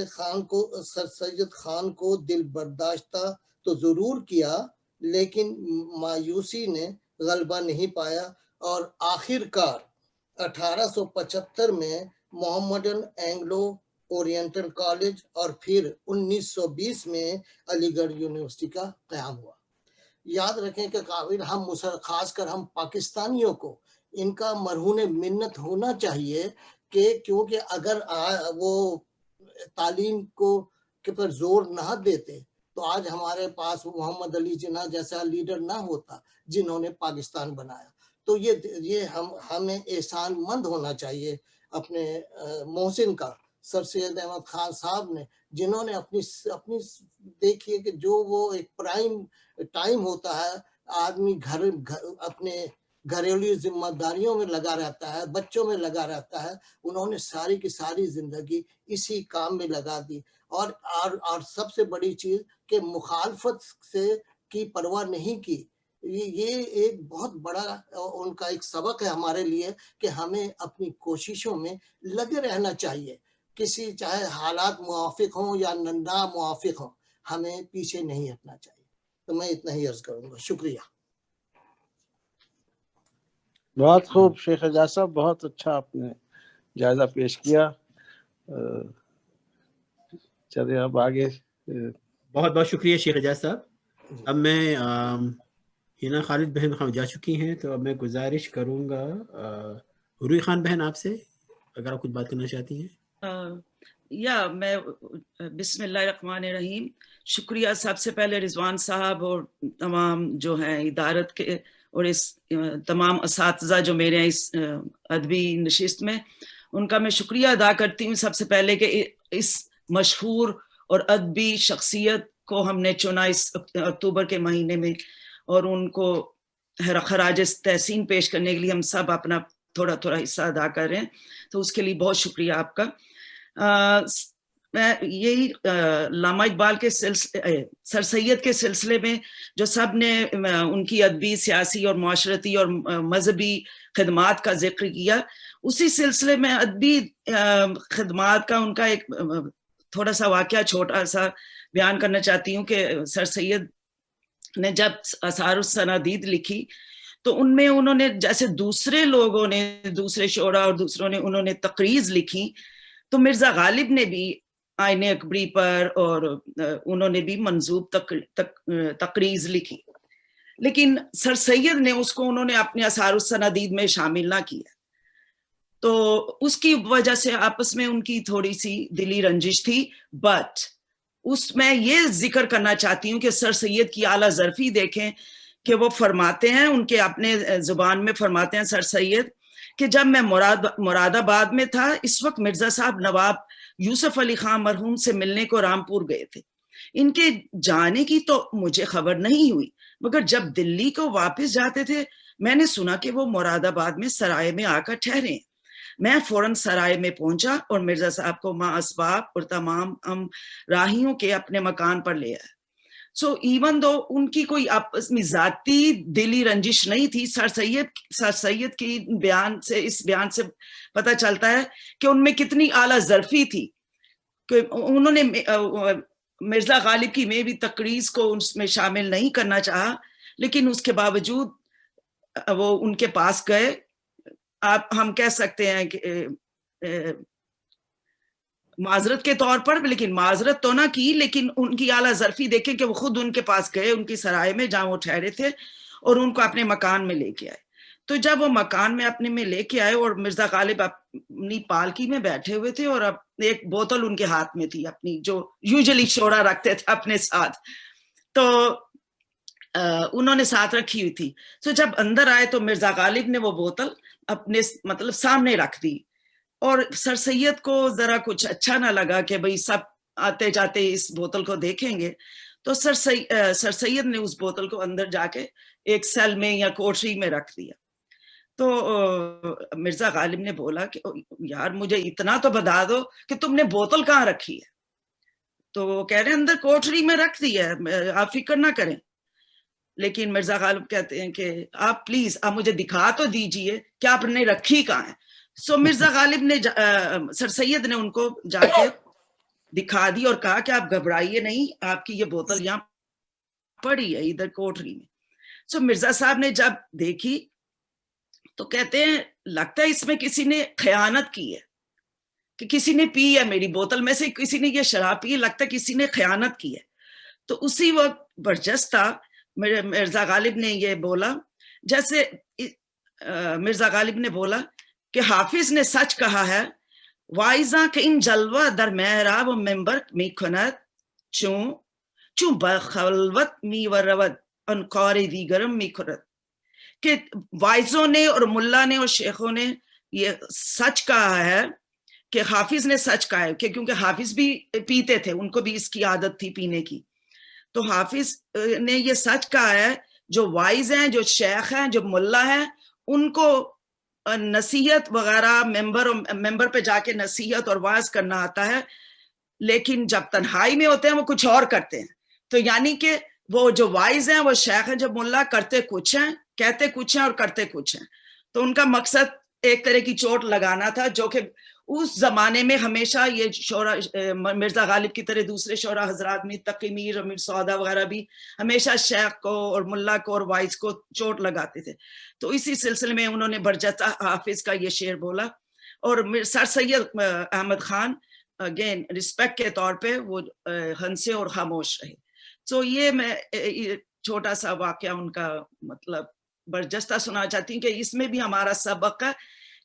خان کو دل برداشتہ تو ضرور کیا، لیکن مایوسی نے غلبہ نہیں پایا اور آخر کار 1875 میں محمدن اینگلو اورینٹل کالج اور پھر 1920 میں علی گڑھ یونیورسٹی کا قیام ہوا. یاد رکھیں کہ قابل ہم خاص کر ہم پاکستانیوں کو ان کا مرہون منت ہونا چاہیے کہ کیونکہ اگر وہ تعلیم کو کے پر زور نہ دیتے تو آج ہمارے پاس محمد علی جناح جیسا لیڈر نہ ہوتا جنہوں نے پاکستان بنایا. تو یہ ہمیں احسان مند ہونا چاہیے اپنے محسن کا، سر سید احمد خان صاحب نے، جنہوں نے اپنی دیکھیے کہ جو وہ ایک پرائم ٹائم ہوتا ہے، آدمی اپنے گھریلو ذمہ داریوں میں لگا رہتا ہے، بچوں میں لگا رہتا ہے، انہوں نے ساری کی ساری زندگی اسی کام میں لگا دی. اور سب سے بڑی چیز کہ مخالفت سے کی پرواہ نہیں کی. یہ ایک بہت بڑا ان کا ایک سبق ہے ہمارے لیے کہ ہمیں اپنی کوششوں میں لگے رہنا چاہیے، کسی چاہے حالات موافق ہوں یا نہ موافق ہوں، ہمیں پیچھے نہیں ہٹنا چاہیے. تو میں اتنا ہی عرض کروں گا. شکریہ. بہت خوب شیخ اعجاز صاحب، بہت اچھا آپ نے جائزہ پیش کیا. چلیے اب آگے. بہت بہت شکریہ شیخ اعجاز صاحب. اب میں ہینا خالد بہن جا چکی ہیں، تو اب میں گزارش کروں گا حروی خان بہن آپ سے، اگر آپ کچھ بات کرنا چاہتی ہیں. میں بسم اللہ الرحمن الرحیم. شکریہ سب سے پہلے رضوان صاحب اور تمام جو ہیں ادارت کے اور اس تمام اساتذہ جو میرے ہیں اس ادبی نشست میں، ان کا میں شکریہ ادا کرتی ہوں سب سے پہلے کہ اس مشہور اور ادبی شخصیت کو ہم نے چنا اس اکتوبر کے مہینے میں، اور ان کو خراج تحسین پیش کرنے کے لیے ہم سب اپنا تھوڑا تھوڑا حصہ ادا کر رہے ہیں. تو اس کے لیے بہت شکریہ آپ کا. میں یہی علامہ اقبال کے سر سید کے سلسلے میں جو سب نے ان کی ادبی، سیاسی اور معاشرتی اور مذہبی خدمات کا ذکر کیا، اسی سلسلے میں ادبی خدمات کا ان کا ایک تھوڑا سا واقعہ چھوٹا سا بیان کرنا چاہتی ہوں کہ سر سید نے جب آثار السنادید لکھی تو ان میں انہوں نے جیسے دوسرے لوگوں نے، دوسرے شعراء اور دوسروں نے انہوں نے تقریض لکھی، تو مرزا غالب نے بھی آئین اکبری پر اور انہوں نے بھی منظوم تقریض لکھی، لیکن سر سید نے اس کو انہوں نے اپنے آثار السنادید میں شامل نہ کیا. تو اس کی وجہ سے آپس میں ان کی تھوڑی سی دلی رنجش تھی. بٹ اس میں یہ ذکر کرنا چاہتی ہوں کہ سر سید کی اعلیٰ ظرفی دیکھیں کہ وہ فرماتے ہیں، ان کے اپنے زبان میں فرماتے ہیں سر سید کہ جب میں مراد آباد میں تھا، اس وقت مرزا صاحب نواب یوسف علی خان مرحوم سے ملنے کو رامپور گئے تھے. ان کے جانے کی تو مجھے خبر نہیں ہوئی، مگر جب دلی کو واپس جاتے تھے میں نے سنا کہ وہ مراد آباد میں سرائے میں آ کر ٹھہرے. میں فوراً سرائے میں پہنچا اور مرزا صاحب کو ماں اسباب اور تمام راہیوں کے اپنے مکان پر لے آیا. سو ایون دو ان کی کوئی آپس میں ذاتی دلی رنجش نہیں تھی، سر سید کی بیان سے، اس بیان سے پتہ چلتا ہے کہ ان میں کتنی اعلیٰ ظرفی تھی کہ انہوں نے مرزا غالب کی میں بھی تقریض کو اس میں شامل نہیں کرنا چاہا، لیکن اس کے باوجود وہ ان کے پاس گئے. ہم کہہ سکتے ہیں کہ معذرت کے طور پر، لیکن معذرت تو نہ کی، لیکن ان کی اعلیٰ ظرفی دیکھیں کہ وہ خود ان کے پاس گئے، ان کی سرائے میں جہاں وہ ٹھہرے تھے، اور ان کو اپنے مکان میں لے کے آئے. تو جب وہ مکان میں اپنے میں لے کے آئے اور مرزا غالب اپنی پالکی میں بیٹھے ہوئے تھے اور اب ایک بوتل ان کے ہاتھ میں تھی اپنی، جو یوزلی شعرا رکھتے تھے اپنے ساتھ، تو انہوں نے ساتھ رکھی ہوئی تھی. تو جب اندر آئے تو مرزا غالب نے وہ بوتل اپنے مطلب سامنے رکھ دی، اور سر سید کو ذرا کچھ اچھا نہ لگا کہ بھئی سب آتے جاتے اس بوتل کو دیکھیں گے. تو سر سید نے اس بوتل کو اندر جا کے ایک سیل میں یا کوٹری میں رکھ دیا. تو مرزا غالب نے بولا کہ یار مجھے اتنا تو بتا دو کہ تم نے بوتل کہاں رکھی ہے. تو وہ کہہ رہے ہیں اندر کوٹری میں رکھ دی ہے، آپ فکر نہ کریں. لیکن مرزا غالب کہتے ہیں کہ آپ پلیز آپ مجھے دکھا تو دیجئے کہ آپ نے رکھی کہاں ہے. سو مرزا غالب نے سر سید نے ان کو جا کے دکھا دی اور کہا کہ آپ گھبرائیے نہیں, آپ کی یہ بوتل یہاں پڑی ہے ادھر کوٹری میں. سو مرزا صاحب نے جب دیکھی تو کہتے ہیں لگتا ہے اس میں کسی نے خیانت کی ہے, کہ کسی نے پی ہے میری بوتل میں سے, کسی نے یہ شراب پی ہے, لگتا ہے کسی نے خیانت کی ہے. تو اسی وقت برجستہ مرزا غالب نے یہ بولا, جیسے مرزا غالب نے بولا کہ حافظ نے سچ کہا ہے, وائزاں کہ ان جلوہ در محراب و ممبر می کند چون بخلوت می ورود انکار دیگرم می کند. کہ وائزوں نے اور ملا نے اور شیخوں نے یہ سچ کہا ہے, کہ حافظ نے سچ کہا ہے, کہ کیونکہ حافظ بھی پیتے تھے, ان کو بھی اس کی عادت تھی پینے کی. تو حافظ نے یہ سچ کہا ہے, جو وائز ہیں, جو شیخ ہیں, جو ملا ہیں, ان کو نصیحت وغیرہ ممبر پہ جا کے نصیحت اور واعظ کرنا آتا ہے, لیکن جب تنہائی میں ہوتے ہیں وہ کچھ اور کرتے ہیں. تو یعنی کہ وہ جو وائز ہیں, وہ شیخ ہیں, جو ملا, کرتے کچھ ہیں, کہتے کچھ ہیں اور کرتے کچھ ہیں. تو ان کا مقصد ایک طرح کی چوٹ لگانا تھا, جو کہ اس زمانے میں ہمیشہ یہ شورا, مرزا غالب کی طرح دوسرے شورا حضرات میں تقی میر, امیر سودا وغیرہ بھی ہمیشہ شیخ کو اور ملا کو اور وائز کو چوٹ لگاتے تھے. تو اسی سلسلے میں انہوں نے برجستہ حافظ کا یہ شعر بولا. اور سر سید احمد خان اگین رسپیکٹ کے طور پہ وہ ہنسے اور خاموش رہے. تو یہ میں چھوٹا سا واقعہ ان کا مطلب برجستہ سنا چاہتی ہوں, کہ اس میں بھی ہمارا سبق ہے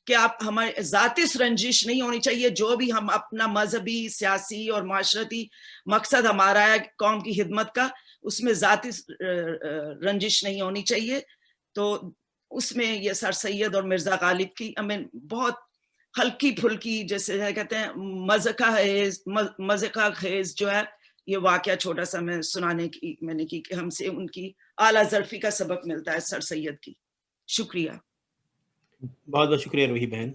کہ آپ ہمارے ذاتی رنجش نہیں ہونی چاہیے. جو بھی ہم اپنا مذہبی, سیاسی اور معاشرتی مقصد ہمارا ہے قوم کی خدمت کا, اس میں ذاتی رنجش نہیں ہونی چاہیے. تو اس میں یہ سر سید اور مرزا غالب کی ہمیں بہت ہلکی پھلکی, جیسے کہتے ہیں مزہ خیز جو ہے یہ واقعہ چھوٹا سا میں سنانے کی میں نے کی, کہ ہم سے ان کی اعلیٰ ظرفی کا سبق ملتا ہے سر سید کی. شکریہ. بہت بہت شکریہ روحی بہن.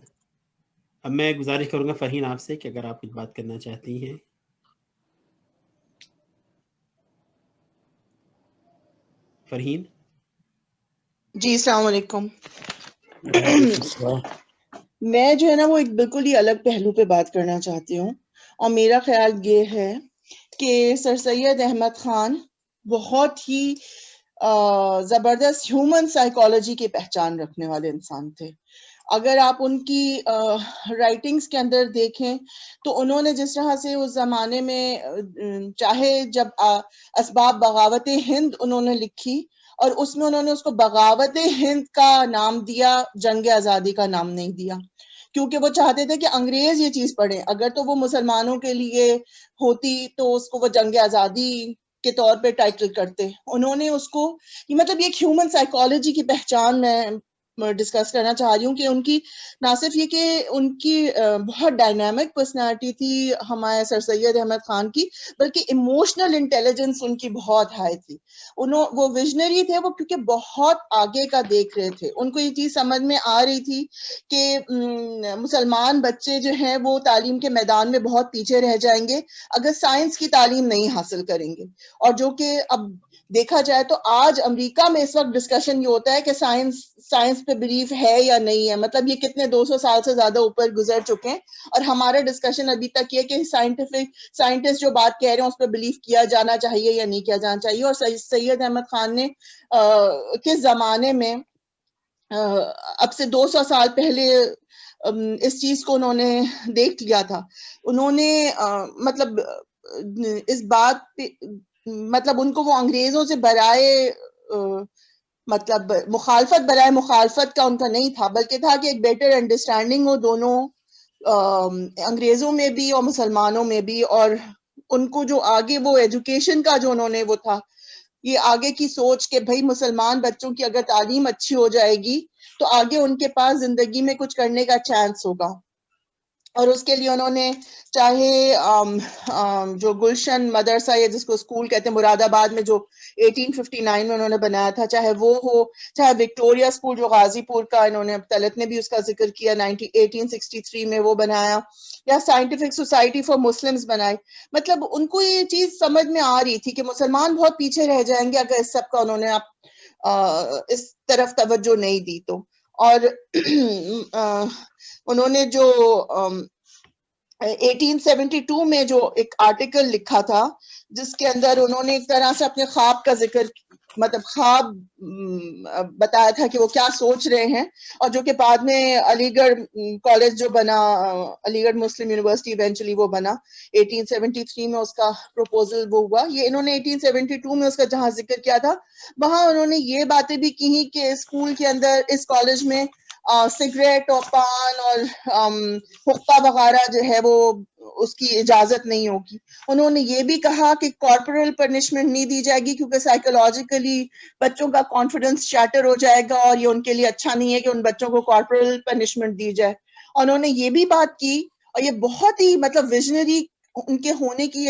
اب میں گزارش کروں گا فرحین آپ سے کہ اگر آپ کچھ بات کرنا چاہتی ہیں. فرحین جی السلام علیکم. میں جو ہے نا وہ ایک بالکل ہی الگ پہلو پہ بات کرنا چاہتی ہوں, اور میرا خیال یہ ہے کہ سر سید احمد خان بہت ہی زبردست ہیومن سائیکالوجی کی پہچان رکھنے والے انسان تھے. اگر آپ ان کی رائٹنگز کے اندر دیکھیں تو انہوں نے جس طرح سے اس زمانے میں چاہے جب اسباب بغاوت ہند انہوں نے لکھی, اور اس میں انہوں نے اس کو بغاوت ہند کا نام دیا, جنگ آزادی کا نام نہیں دیا, کیونکہ وہ چاہتے تھے کہ انگریز یہ چیز پڑھیں. اگر تو وہ مسلمانوں کے لیے ہوتی تو اس کو وہ جنگ آزادی کے طور پہ ٹائٹل کرتے. انہوں نے اس کو مطلب یہ ہیومن سائیکالوجی کی پہچان میں ڈسکس کرنا چاہ رہی ہوں, کہ ان کی نہ صرف یہ کہ ان کی بہت ڈائنامک پرسنالٹی تھی ہمارے سر سید احمد خان کی, بلکہ ایموشنل انٹیلیجنس ان کی بہت ہائی تھی. وہ ویژنری تھے, وہ کیونکہ بہت آگے کا دیکھ رہے تھے. ان کو یہ چیز سمجھ میں آ رہی تھی کہ مسلمان بچے جو ہیں وہ تعلیم کے میدان میں بہت پیچھے رہ جائیں گے اگر سائنس کی تعلیم نہیں حاصل کریں گے. اور جو کہ اب دیکھا جائے تو آج امریکہ میں اس وقت ڈسکشن یہ ہوتا ہے کہ سائنس پہ بلیف ہے یا نہیں ہے. مطلب یہ کتنے 200 سال سے زیادہ اوپر گزر چکے ہیں, اور ہمارا ڈسکشن ابھی تک یہ کہ سائنٹسٹ جو بات کہہ رہے ہیں اس پہ بلیف کیا جانا چاہیے یا نہیں کیا جانا چاہیے. اور سید احمد خان نے کس زمانے میں اب سے 200 سال پہلے اس چیز کو انہوں نے دیکھ لیا تھا. انہوں نے مطلب اس بات پہ مطلب ان کو وہ انگریزوں سے برائے مطلب مخالفت کا ان کا نہیں تھا, بلکہ تھا کہ ایک بیٹر انڈرسٹینڈنگ ہو دونوں انگریزوں میں بھی اور مسلمانوں میں بھی. اور ان کو جو آگے وہ ایجوکیشن کا جو انہوں نے وہ تھا, یہ آگے کی سوچ کہ بھائی مسلمان بچوں کی اگر تعلیم اچھی ہو جائے گی تو آگے ان کے پاس زندگی میں کچھ کرنے کا چانس ہوگا. اور اس کے لیے انہوں نے چاہے جو گلشن مدرسہ یا جس کو اسکول کہتے ہیں مراد آباد میں جو 1859 میں انہوں نے بنایا تھا، چاہے وہ ہو، چاہے وکٹوریا اسکول جو غازی پور کا انہوں نے طلعت نے بھی اس کا ذکر کیا 1863 میں وہ بنایا، یا سائنٹیفک سوسائٹی فار مسلمز بنائی. مطلب ان کو یہ چیز سمجھ میں آ رہی تھی کہ مسلمان بہت پیچھے رہ جائیں گے اگر اس سب کا انہوں نے اس طرف توجہ نہیں دی تو. اور انہوں نے جو 1872 میں جو ایک آرٹیکل لکھا تھا جس کے اندر انہوں نے ایک طرح سے اپنے خواب کا ذکر، مطلب خواب بتایا تھا کہ وہ کیا سوچ رہے ہیں، اور جو کہ بعد میں علی گڑھ کالج جو بنا، علی گڑھ مسلم یونیورسٹی ایونچولی وہ بنا 1873 میں اس کا پروپوزل وہ ہوا. یہ انہوں نے 1872 میں اس کا جہاں ذکر کیا تھا وہاں انہوں نے یہ باتیں بھی کی کہ اسکول کے اندر اس کالج میں سگریٹ اور پان اور حقہ وغیرہ جو ہے وہ اس کی اجازت نہیں ہوگی. انہوں نے یہ بھی کہا کہ کارپورل پنشمنٹ نہیں دی جائے گی کیونکہ سائیکولوجیکلی بچوں کا کانفیڈنس شیٹر ہو جائے گا اور یہ ان کے لیے اچھا نہیں ہے کہ ان بچوں کو کارپورل پنشمنٹ دی جائے. انہوں نے یہ بھی بات کی اور یہ بہت ہی مطلب ویژنری ان کے ہونے کی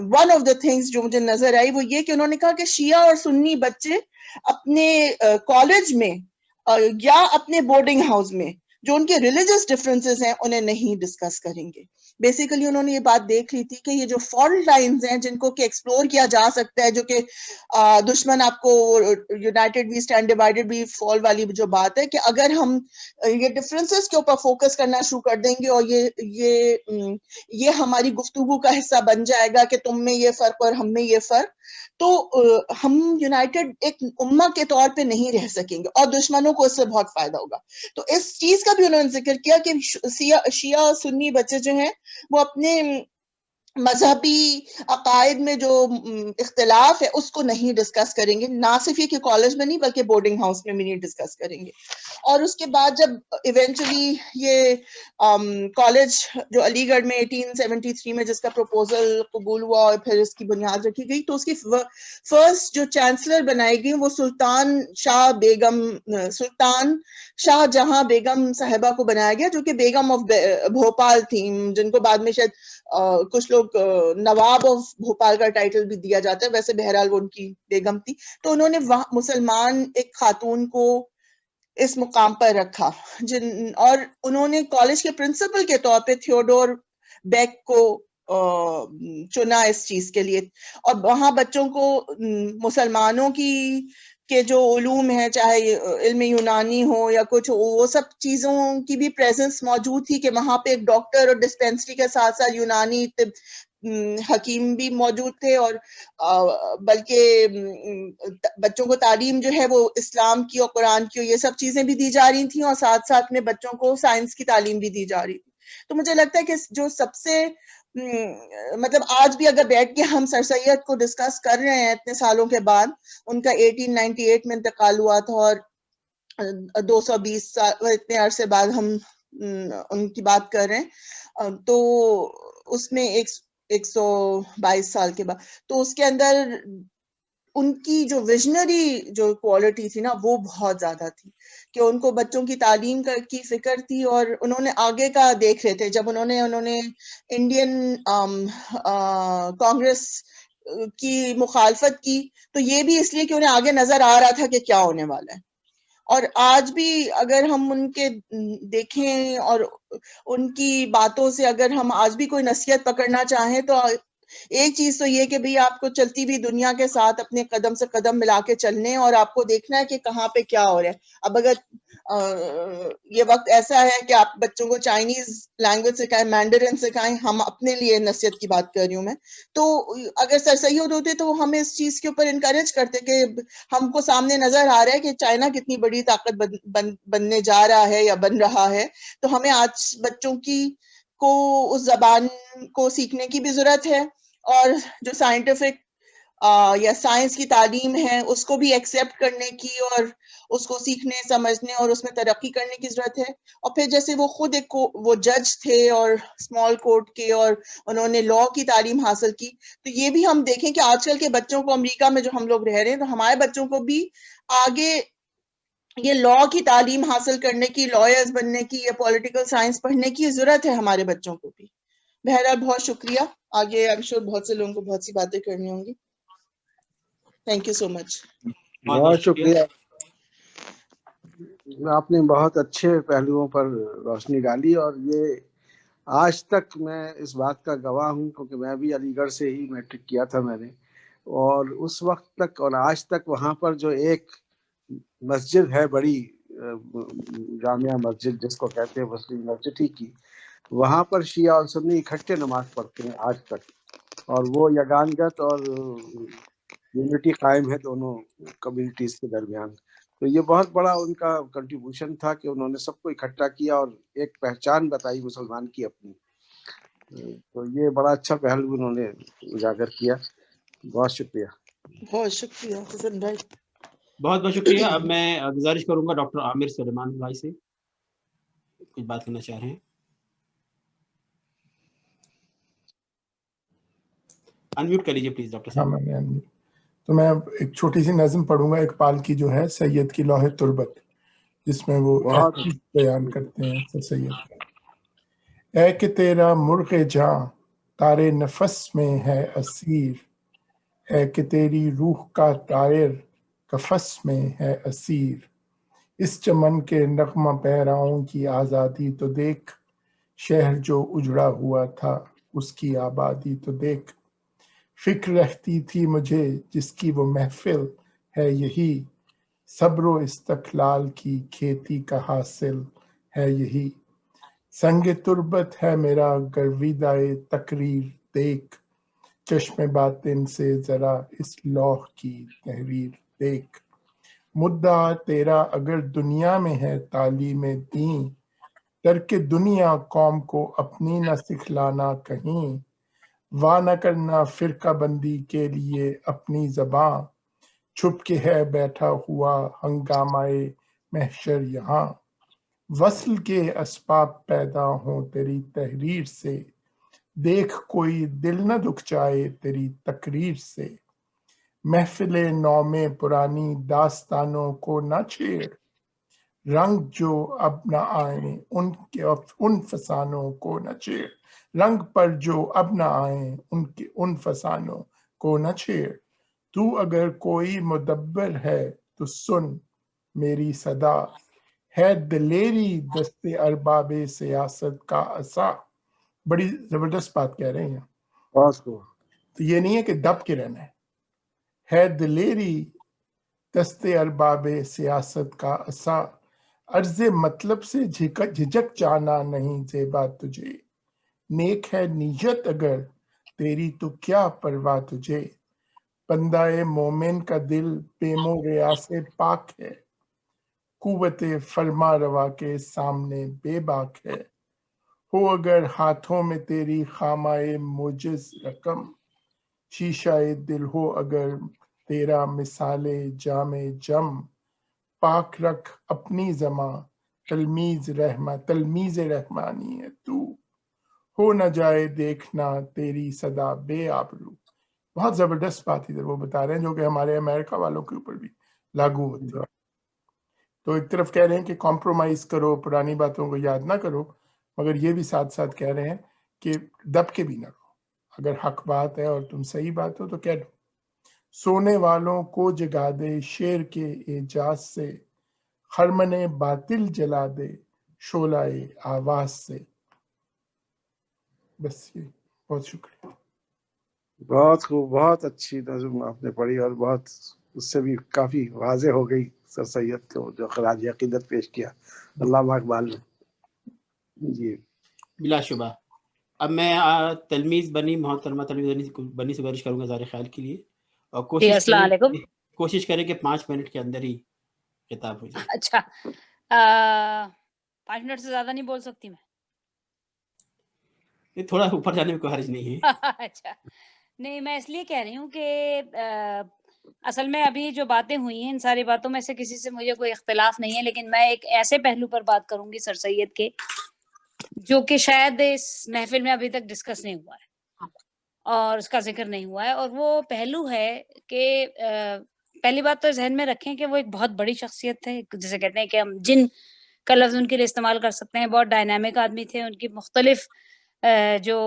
ون آف دا تھنگس جو مجھے نظر آئی وہ یہ کہ انہوں نے کہا کہ شیعہ اور سنی بچے اپنے کالج میں یا اپنے بورڈنگ ہاؤس میں جو ان کے ریلیجس ڈفرینسز ہیں انہیں نہیں ڈسکس کریں گے. بیسیکلی انہوں نے یہ بات دیکھ لی تھی کہ یہ جو فالٹ لائنز ہیں جن کو کہ ایکسپلور کیا جا سکتا ہے، جو کہ دشمن آپ کو یونائٹڈ وی اسٹینڈ ڈیوائیڈڈ وی فال والی جو بات ہے کہ اگر ہم یہ ڈفرینسز کے اوپر فوکس کرنا شروع کر دیں گے اور یہ ہماری گفتگو کا حصہ بن جائے گا کہ تم میں یہ فرق اور ہم میں یہ فرق، تو ہم یونائٹڈ ایک امہ کے طور پہ نہیں رہ سکیں گے اور دشمنوں کو اس سے بہت فائدہ ہوگا. تو اس چیز کا بھی انہوں نے ذکر کیا کہ شیعہ اور سنی بچے جو ہیں وہ اپنے مذہبی عقائد میں جو اختلاف ہے اس کو نہیں ڈسکس کریں گے، نہ صرف یہ کہ کالج میں نہیں بلکہ بورڈنگ ہاؤس میں بھی نہیں ڈسکس کریں گے. اور اس کے بعد جب ایونچولی یہ کالج جو علی گڑھ میں 1873 میں جس کا پروپوزل قبول ہوا اور پھر اس کی بنیاد رکھی گئی تو اس کی فرسٹ جو چانسلر بنائی گئی وہ سلطان شاہ جہاں بیگم صاحبہ کو بنایا گیا جو کہ بیگم آف بھوپال تھی، جن کو بعد میں شاید کچھ لوگ نواب آف بھوپال کا ٹائٹل بھی دیا جاتا ہے، ویسے بہرحال وہ ان کی بیگم تھی. تو انہوں نے مسلمان ایک خاتون کو اس مقام پر رکھا اور انہوں نے کالج کے پرنسپل کے طور پہ تھیوڈور بیک کو چنا اس چیز کے لیے. اور وہاں بچوں کو مسلمانوں کے جو علوم ہیں چاہے علم یونانی ہو یا کچھ وہ سب چیزوں کی بھی پریزنس موجود تھی کہ وہاں پہ ایک ڈاکٹر اور ڈسپینسری کے ساتھ ساتھ یونانی حکیم بھی موجود تھے، اور بلکہ بچوں کو تعلیم جو ہے وہ اسلام کی اور قرآن کی اور یہ سب چیزیں بھی دی جا رہی تھیں اور ساتھ ساتھ میں بچوں کو سائنس کی تعلیم بھی دی جا رہی تھی. تو مجھے لگتا ہے کہ جو سب سے مطلب آج بھی اگر بیٹھ کے ہم سر سید کو ڈسکس کر رہے ہیں اتنے سالوں کے بعد، ان کا 1898 میں انتقال ہوا تھا اور 220 سال اتنے عرصے بعد ہم ان کی بات کر رہے ہیں، تو اس میں 122 سال کے بعد تو اس کے اندر ان کی جو ویژنری جو کوالٹی تھی نا وہ بہت زیادہ تھی کہ ان کو بچوں کی تعلیم کی فکر تھی اور انہوں نے آگے کا دیکھ رہے تھے. جب انہوں نے انڈین کانگریس کی مخالفت کی تو یہ بھی اس لیے کہ انہیں آگے نظر آ رہا تھا کہ کیا ہونے والا ہے. اور آج بھی اگر ہم ان کے دیکھیں اور ان کی باتوں سے اگر ہم آج بھی کوئی نصیحت پکڑنا چاہیں تو ایک چیز تو یہ کہ بھئی آپ کو چلتی ہوئی دنیا کے ساتھ اپنے قدم سے قدم ملا کے چلنے اور آپ کو دیکھنا ہے کہ کہاں پہ کیا ہو رہا ہے. اب اگر یہ وقت ایسا ہے کہ آپ بچوں کو چائنیز لینگویج سکھائیں، مینڈرن سکھائیں، ہم اپنے لیے نصیحت کی بات کر رہی ہوں میں، تو اگر سر سید ہوتے تو ہمیں اس چیز کے اوپر انکریج کرتے کہ ہم کو سامنے نظر آ رہا ہے کہ چائنا کتنی بڑی طاقت بننے جا رہا ہے یا بن رہا ہے، تو ہمیں آج بچوں کو اس زبان کو سیکھنے کی بھی ضرورت ہے اور جو سائنٹیفک یا سائنس کی تعلیم ہے اس کو بھی ایکسیپٹ کرنے کی اور اس کو سیکھنے سمجھنے اور اس میں ترقی کرنے کی ضرورت ہے. اور پھر جیسے وہ خود وہ جج تھے اور اسمال کورٹ کے اور انہوں نے لاء کی تعلیم حاصل کی، تو یہ بھی ہم دیکھیں کہ آج کل کے بچوں کو امریکہ میں جو ہم لوگ رہ رہے ہیں تو ہمارے بچوں کو بھی آگے یہ لاء کی تعلیم حاصل کرنے کی، لائرز بننے کی یا پولیٹیکل سائنس پڑھنے کی ضرورت ہے ہمارے بچوں کو بھی. بہرحال بہت شکریہ. آگے I'm sure بہت سے لوگوں کو بہت سی باتیں کرنی ہوں گی. تھینک یو سو مچ. بہت شکریہ. آپ نے بہت اچھے پہلوؤں پر روشنی ڈالی، اور یہ آج تک میں اس بات کا گواہ ہوں، کیونکہ میں بھی علی گڑھ سے ہی میٹرک کیا تھا میں نے، اور اس وقت تک اور آج تک وہاں پر جو ایک مسجد ہے بڑی جامعہ مسجد جس کو کہتے ہیں مسلم یونیورسٹی کی، وہاں پر شیعہ اور سنی اکٹھے نماز پڑھتے ہیں آج تک، اور وہ یگانگت اور یونٹی قائم ہے دونوں کمیونٹیز کے درمیان. تو یہ بہت بڑا ان کا کنٹریبیوشن تھا کہ انہوں نے سب کو اکٹھا کیا اور ایک پہچان بتائی مسلمان کی اپنی. تو یہ بڑا اچھا پہلو انہوں نے اجاگر کیا. بہت شکریہ. بہت شکریہ حسن بھائی. بہت بہت شکریہ. اب میں گزارش کروں گا ڈاکٹر عامر سلیمان بھائی سے، کچھ بات کرنا چاہ رہے ہیں. انمیوٹ کر لیجیے پلیز ڈاکٹر صاحب. تو میں ایک چھوٹی سی نظم پڑھوں گا اقبال کی جو ہے سید کی لوح تربت، جس میں وہ بیان کرتے ہیں سر سید. اے کہ تیرا مرغ جاں تارے نفس میں ہے اسیر، اے کہ تیری روح کا طائر قفس میں ہے اسیر، اس چمن کے نغمہ پیراؤں کی آزادی تو دیکھ، شہر جو اجڑا ہوا تھا اس کی آبادی تو دیکھ. فکر رہتی تھی مجھے جس کی وہ محفل ہے یہی، صبر و استقلال کی کھیتی کا حاصل ہے یہی. سنگ تربت ہے میرا گرویدۂ تقریر دیکھ، چشم باطن سے ذرا اس لوح کی تحریر دیکھ. مدعا تیرا اگر دنیا میں ہے تعلیم دین، ترک دنیا قوم کو اپنی نہ سکھلانا کہیں. وا نہ کرنا فرقہ بندی کے لیے اپنی زباں، چھپ کے ہے بیٹھا ہوا ہنگامائے محشر یہاں. وصل کے اسباب پیدا ہوں تیری تحریر سے، دیکھ کوئی دل نہ دکھ جائے تیری تقریر سے. محفل نو میں پرانی داستانوں کو نہ چھیڑ، رنگ جو اب نہ آئیں ان فسانوں کو نہ چھیڑ. رنگ پر جو اب نہ آئیں ان فسانوں کو نہ چھیڑ. تو اگر کوئی مدبر ہے تو سن میری صدا، ہے دلیری دست ارباب سیاست کا عصا. بڑی زبردست بات کہہ رہے ہیں. تو یہ نہیں ہے کہ دب کے رہنا ہے دلیری دست ارباب سیاست کا عصا. عرض مطلب سے جھجک جانا نہیں زیبا تجھے، نیک ہے نیت اگر تیری تو کیا پرواہ تجھے. بندہ مومن کا دل پیم و ریا سے پاک ہے، قوت فرما روا کے سامنے بے باک ہے. ہو اگر ہاتھوں میں تیری خامائے موجز رقم، شیشہ دل ہو اگر تیرا مثال جام جم. پاک رکھ اپنی زماں تلمیذ رحمانی ہے تو، ہو نہ جائے دیکھنا تیری صدا بے آبرو. بہت زبردست بات ادھر وہ بتا رہے ہیں جو کہ ہمارے امریکہ والوں کے اوپر بھی لاگو ہوتی ہے. تو ایک طرف کہہ رہے ہیں کہ کمپرومائز کرو، پرانی باتوں کو یاد نہ کرو، مگر یہ بھی ساتھ ساتھ کہہ رہے ہیں کہ دب کے بھی نہ رہو. اگر حق بات ہے اور تم صحیح بات ہو تو کہہ دو. سونے والوں کو جگا دے شعر کے اعجاز سے، خرمن باطل جلا دے شعلۂ آواز سے. بس یہ. بہت شکریہ. بہت خوب. بہت اچھی نظم آپ نے پڑھی، اور بہت اس سے بھی کافی واضح ہو گئی سر سید کو جو خراج عقیدت پیش کیا علامہ اقبال نے. جی بلا شبہ. اب میں تلمیذ بنی محترمہ تلمیذ بنی سے گزارش کروں گا ظاہر خیال کے لیے، اور کوشش کریں کہ 5 منٹ کے اندر ہی خطاب ہو جائے. اچھا 5 منٹ سے زیادہ نہیں بول سکتی میں؟ تھوڑا اوپر جانے میں کوئی حرج نہیں ہے. اچھا نہیں، میں اس لیے کہہ رہی ہوں کہ اصل میں ابھی جو باتیں ہوئی ہیں ان ساری باتوں میں سے کسی سے مجھے کوئی اختلاف نہیں ہے، لیکن میں ایک ایسے پہلو پر بات کروں گی سر سید کے جو کہ شاید اس محفل میں ابھی تک ڈسکس نہیں ہوا ہے اور اس کا ذکر نہیں ہوا ہے، اور وہ پہلو ہے کہ پہلی بات تو ذہن میں رکھیں کہ وہ ایک بہت بڑی شخصیت تھے، جسے کہتے ہیں کہ ہم جن کا لفظ ان کے لیے استعمال کر سکتے ہیں. بہت ڈائنامک آدمی تھے، ان کی مختلف جو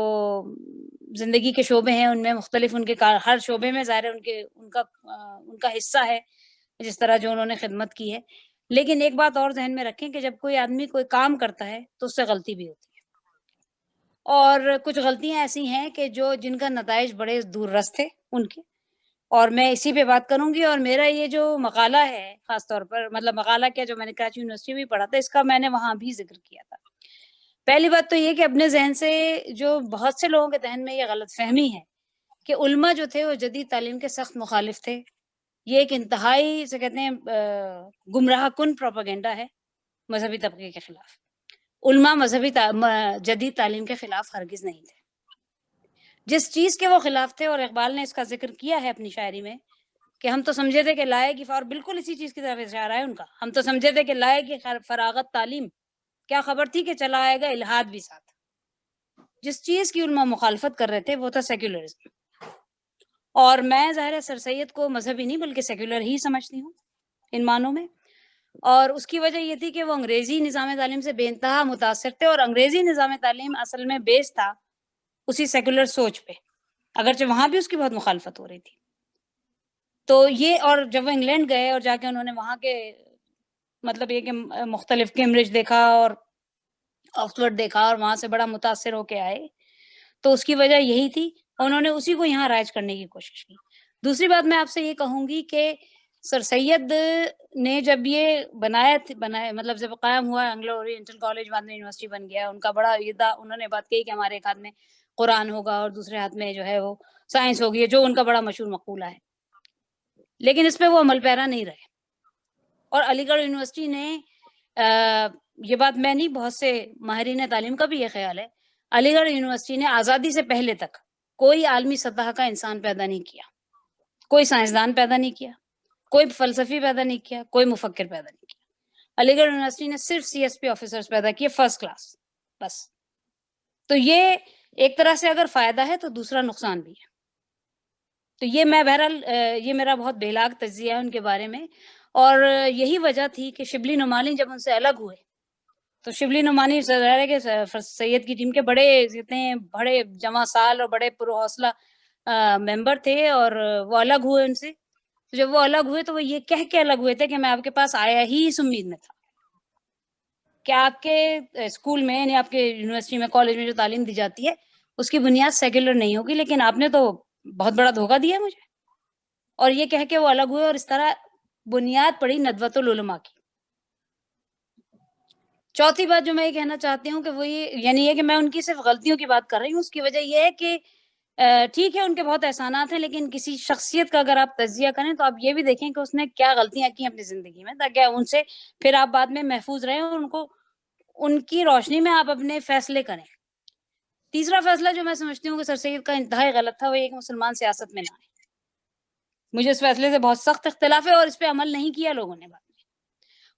زندگی کے شعبے ہیں ان میں مختلف ان کے ہر شعبے میں ظاہر ہے ان کا حصہ ہے جس طرح جو انہوں نے خدمت کی ہے. لیکن ایک بات اور ذہن میں رکھیں کہ جب کوئی آدمی کوئی کام کرتا ہے تو اس سے غلطی بھی ہوتی ہے، اور کچھ غلطیاں ایسی ہیں کہ جن کا نتائج بڑے دور رس تھے ان کے. اور میں اسی پہ بات کروں گی، اور میرا یہ جو مقالہ ہے خاص طور پر، مطلب مقالہ کیا، جو میں نے کراچی یونیورسٹی میں پڑھا تھا، اس کا میں نے وہاں بھی ذکر کیا تھا. پہلی بات تو یہ کہ اپنے ذہن سے، جو بہت سے لوگوں کے ذہن میں یہ غلط فہمی ہے کہ علماء جو تھے وہ جدید تعلیم کے سخت مخالف تھے. یہ ایک انتہائی سے کہتے ہیں گمراہ کن پروپیگنڈا ہے مذہبی طبقے کے خلاف. علماء جدید تعلیم کے خلاف ہرگز نہیں تھے. جس چیز کے وہ خلاف تھے، اور اقبال نے اس کا ذکر کیا ہے اپنی شاعری میں، کہ ہم تو سمجھے تھے کہ لائے کی، اور بالکل اسی چیز کی طرف اشارہ ہے ان کا، ہم تو سمجھے تھے کہ لائے کی فراغت تعلیم، کیا خبر تھی کہ چلا آئے گا الہاد بھی ساتھ. جس چیز کی علماء مخالفت کر رہے تھے وہ تھا سیکولرزم. اور میں ظاہر سر سید کو مذہبی نہیں بلکہ سیکولر ہی سمجھتی ہوں ان معنوں میں. اور اس کی وجہ یہ تھی کہ وہ انگریزی نظام تعلیم سے بے انتہا متاثر تھے، اور انگریزی نظام تعلیم اصل میں بیس تھا اسی سیکولر سوچ پہ، اگرچہ وہاں بھی اس کی بہت مخالفت ہو رہی تھی. تو یہ، اور جب وہ انگلینڈ گئے اور جا کے انہوں نے وہاں کے مطلب یہ کہ مختلف کیمبرج دیکھا اور آکسفورڈ دیکھا اور وہاں سے بڑا متاثر ہو کے آئے، تو اس کی وجہ یہی تھی، انہوں نے اسی کو یہاں رائج کرنے کی کوشش کی. دوسری بات میں آپ سے یہ کہوں گی کہ سر سید نے جب یہ بنایا مطلب جب قائم ہوا اینگلو اورینٹل کالج، بعد میں یونیورسٹی بن گیا، ان کا بڑا یہ تھا، انہوں نے بات کہی کہ ہمارے ایک ہاتھ میں قرآن ہوگا اور دوسرے ہاتھ میں جو ہے وہ سائنس ہوگی، جو ان کا بڑا مشہور مقولہ ہے. لیکن اس پہ وہ عمل پیرا نہیں رہے. اور علی گڑھ یونیورسٹی نے یہ بات میں نہیں، بہت سے ماہرین تعلیم کا بھی یہ خیال ہے، علی گڑھ یونیورسٹی نے آزادی سے پہلے تک کوئی عالمی سطح کا انسان پیدا نہیں کیا، کوئی سائنسدان پیدا نہیں کیا، کوئی فلسفی پیدا نہیں کیا، کوئی مفکر پیدا نہیں کیا. علی گڑھ یونیورسٹی نے صرف CSP آفیسرز پیدا کیے، فرسٹ کلاس، بس. تو یہ ایک طرح سے اگر فائدہ ہے تو دوسرا نقصان بھی ہے. تو یہ میں بہرحال یہ میرا بہت بےلاگ تجزیہ ہے ان کے بارے میں. اور یہی وجہ تھی کہ شبلی نعمانی جب ان سے الگ ہوئے تو شبلی نعمانی کے سید کی ٹیم کے بڑے جمع سال اور بڑے پرحوصلہ ممبر تھے، اور وہ الگ ہوئے ان سے. تو جب وہ الگ ہوئے تو وہ یہ کہہ کے الگ ہوئے تھے کہ میں آپ کے پاس آیا ہی اس امید میں تھا کہ آپ کے اسکول میں، یعنی آپ کے یونیورسٹی میں، کالج میں جو تعلیم دی جاتی ہے اس کی بنیاد سیکولر نہیں ہوگی، لیکن آپ نے تو بہت بڑا دھوکہ دیا مجھے. اور یہ کہہ کے وہ الگ ہوئے، اور اس طرح بنیاد پڑی ندوۃ العلماء کی. چوتھی بات جو میں یہ کہنا چاہتی ہوں کہ وہ یہ کہ میں ان کی صرف غلطیوں کی بات کر رہی ہوں. اس کی وجہ یہ ہے کہ ٹھیک ہے ان کے بہت احسانات ہیں، لیکن کسی شخصیت کا اگر آپ تجزیہ کریں تو آپ یہ بھی دیکھیں کہ اس نے کیا غلطیاں کی اپنی زندگی میں، تاکہ ان سے پھر آپ بعد میں محفوظ رہیں اور ان کی روشنی میں آپ اپنے فیصلے کریں. تیسرا فیصلہ جو میں سمجھتی ہوں کہ سر سید کا انتہائی غلط تھا، وہ یہ کہ مسلمان سیاست میں نہ آئے. مجھے اس فیصلے سے بہت سخت اختلاف ہے، اور اس پہ عمل نہیں کیا لوگوں نے بعد میں.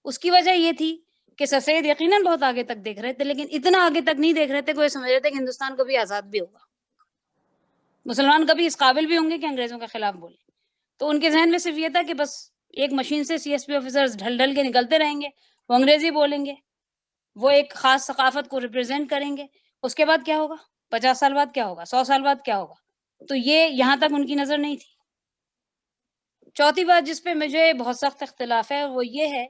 اس کی وجہ یہ تھی کہ سر سید یقیناً بہت آگے تک دیکھ رہے تھے، لیکن اتنا آگے تک نہیں دیکھ رہے تھے کہ وہ سمجھ رہے تھے کہ ہندوستان کو بھی آزاد بھی ہوگا، مسلمان کبھی اس قابل بھی ہوں گے کہ انگریزوں کے خلاف بولیں. تو ان کے ذہن میں صرف یہ تھا کہ بس ایک مشین سے CSP آفیسرز ڈھل ڈھل کے نکلتے رہیں گے، وہ انگریزی بولیں گے، وہ ایک خاص ثقافت کو ریپرزینٹ کریں گے. اس کے بعد کیا ہوگا، 50 سال بعد کیا ہوگا، 100 سال بعد کیا ہوگا. تو یہ یہاں تک ان کی نظر نہیں تھی. چوتھی بات جس پہ مجھے بہت سخت اختلاف ہے وہ یہ ہے